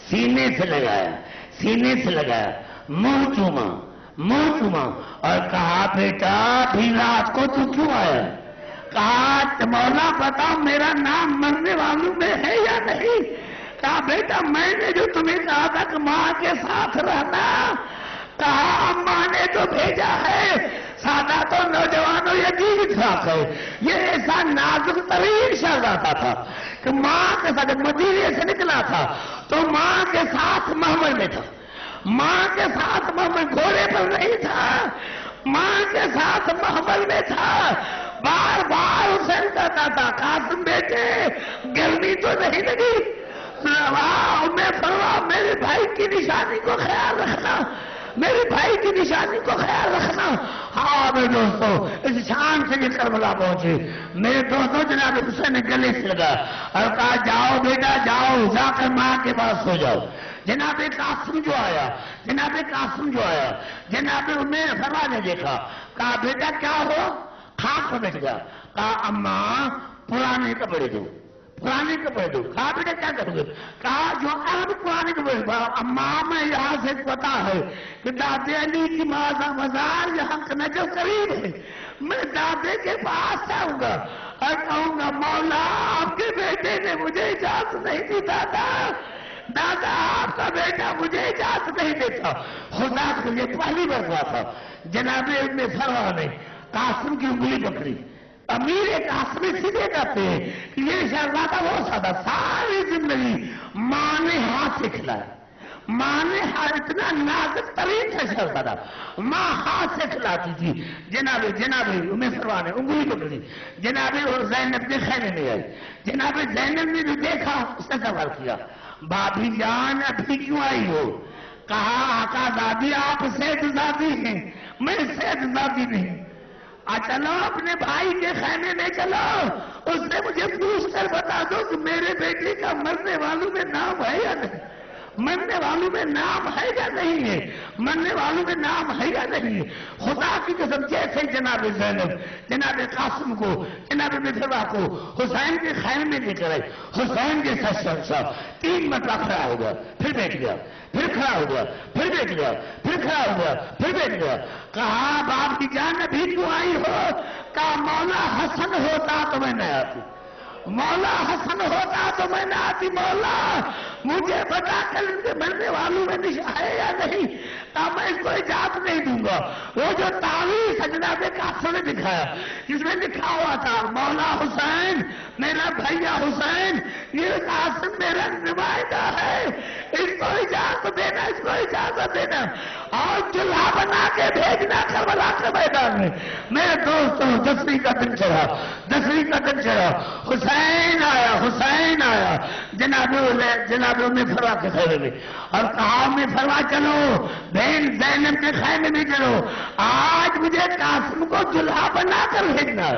سینے سے لگایا منہ چوما اور کہا بیٹا بھی رات کو تو کیوں آیا؟ کہا مولا بتاؤ میرا نام مرنے والوں میں ہے یا نہیں؟ کہا بیٹا میں نے جو تمہیں کہا تھا کہ ماں کے ساتھ رہنا، کہا اماں نے تو بھیجا ہے، سادہ تو نوجوانوں یہ عجیب فراق ہے، یہ ایسا نازک ترین شہزادہ تھا کہ ماں کے ساتھ مدینے سے نکلا تھا تو ماں کے ساتھ محمل میں تھا، ماں کے ساتھ محمل گھوڑے پر نہیں تھا، ماں کے ساتھ محمل میں تھا۔ بار بار حسین کہتا تھا قاسم بیٹے گرمی تو نہیں لگی؟ میں فرما میرے بھائی کی نشانی کو خیال رکھنا، میرے بھائی کی نشانی کو خیال رکھنا۔ ہاں میرے دوستوں اس شان سے یہ کربلا پہنچے، میرے دوستوں جناب حسین نے گلے سے لگا اور کہا جاؤ بیٹا جاؤ جا کر ماں کے پاس سو جاؤ۔ جناب قاسم جو آیا، جناب میں فرما نے دیکھا، کہا بیٹا کیا ہو؟ خاک پر بیٹھ گیا، کہا اماں پرانے کپڑے دو۔ کہا بیٹا کیا کرو گے؟ کہا جو اب پرانے کپڑے، اماں میں یہاں سے پتا ہے کہ دادے علی کی مزار یہاں نجف قریب ہے، میں دادے کے پاس جاؤں گا اور کہوں گا مولا آپ کے بیٹے نے مجھے اجازت نہیں دی، دادا آپ کا بیٹا مجھے اجازت نہیں دیتا۔ خدا کے لیے پہلی بار ہوا تھا جناب ابن فروا نے قاسم کی انگلی پکڑی، امیر قاسم سیدھے کہتے ہیں کہ یہ شہزادہ بہت سادہ، ساری زندگی ماں نے ہاتھ سے کھلایا، ماں نے اتنا نازک ترین تھا شہزادہ، ماں ہاتھ سے کھلاتی تھی۔ جناب ام فروا نے انگلی پکڑی، جناب زینب نے خیمے میں آئی، جناب زینب نے جو دیکھا اس نے سوال کیا بابی جان ابھی کیوں آئی ہو؟ کہا آقا دادی آپ سید زادی ہیں، میں سید زادی نہیں۔ چلو اپنے بھائی کے خیمے میں چلو، اس سے مجھے پوچھ کر بتا دو کہ میرے بیٹے کا مرنے والوں میں نام ہے یا نہیں، مرنے والوں میں نام ہے یا نہیں ہے، مرنے والوں میں نام ہے یا نہیں ہے۔ خدا کی قسم جیسے جناب زینب جناب قاسم کو جناب مصطفیٰ کو حسین کے خیمے میں لے کر آئے، حسین کے ساتھ 3 مرتبہ کھڑا ہو گیا، پھر بیٹھ گیا، پھر کھڑا ہو گیا، پھر بیٹھ گیا، پھر کھڑا ہو گیا، پھر بیٹھ گیا۔ کہا باپ کی جان ابھی کیوں آئی ہو؟ کہا مولا حسن ہوتا تو میں نہ آتی، مولا حسن ہوتا تو میں نہ آتی، مولا مجھے بتا کر ان کے مرنے والوں میں نشان ہے یا نہیں؟ کہا میں اس کو اجازت نہیں دوں گا۔ وہ جو تعویذ جناب قاسم نے دکھایا جس میں لکھا ہوا تھا مولا حسین میرا بھیا حسین، یہ قاسم میرا نمائندہ ہے، اس کو اجازت دینا، اس کو اجازت دینا اور چولہا بنا کے بھیجنا کربلا کے میدان میں۔ میرے دوستوں 10ویں کا دن چڑھا، حسین آیا جناب میں فروا کے خیمے میں اور کہا میں فروا چلو بہن زینب کے خیمے میں چلو، آج مجھے قاسم کو دلہا بنا کر بھیجنا۔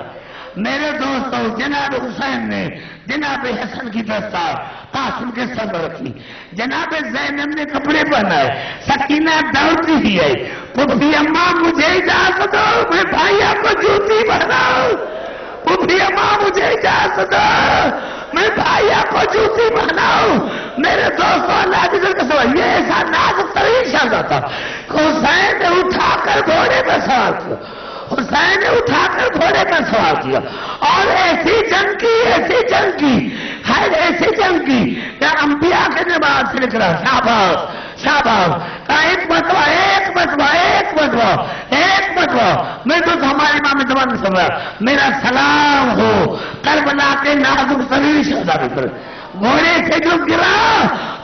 میرے دوستوں جناب حسین نے جناب حسن کی دستار قاسم کے سر پر رکھی، جناب زینب نے کپڑے پہنائے، سکینہ دوڑتی ہی ہے، پھپھی اماں مجھے اجازت دو میں بھائیوں کو جوتی پہناؤں، پھپھی اماں مجھے اجازت دو میں بھائیوں کو جوتی پہناؤں۔ میرے دوستوں اللہ کی قسم یہ ایسا نازک ترین شہزادہ تھا، حسین نے اٹھا کر گھوڑے پہ سوار کیا، حسین نے اٹھا کر گھوڑے پر سوار کیا اور ایسی جنگ کی خیر ایسی جنگ کی کہ انبیاء کے نماز سے نکلا شاباش شاباش ایک مرتبہ میں تو ہمارے امام زمان سن رہا میرا سلام ہو کربلا کے نازک ترین شہزادے پر گھوڑے سے جو گرا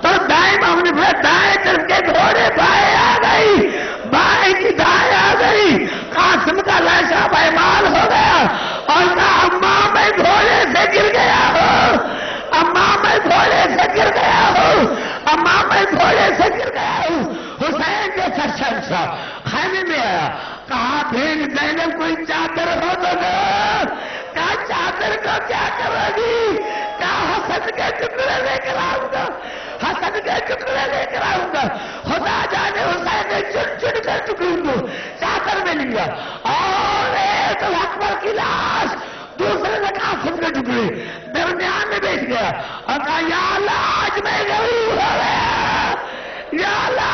تو دائیں ہم نے دائیں طرف کے گھوڑے بائیں آ گئی بائیں کی دائیں آ گئی قاسم کا لاشا پائمال ہو گیا اور کہا اماں میں گھوڑے سے گر گیا ہوں اماں میں گھوڑے سے گر گیا ہوں اماں میں گھوڑے سے گر گیا ہوں حسین جیسا شہنشاہ خیمے میں آیا کہا بھین زینب کوئی چادر ہو تو دو کہا چادر کو کیا کرو گی کہا حسن کے ٹکڑے لے کر آؤں گا حسن کے ٹکڑے لے کر آؤں گا خدا جانے حسین نے چن چن کر ٹکڑوں کو چادر میں لیا اور ایک اکبر کی لاش دوسرے نے قاسم کے ٹکڑے درمیان میں بیٹھ گیا اور کہا یا اللہ آج میں غریب ہو گیا یا اللہ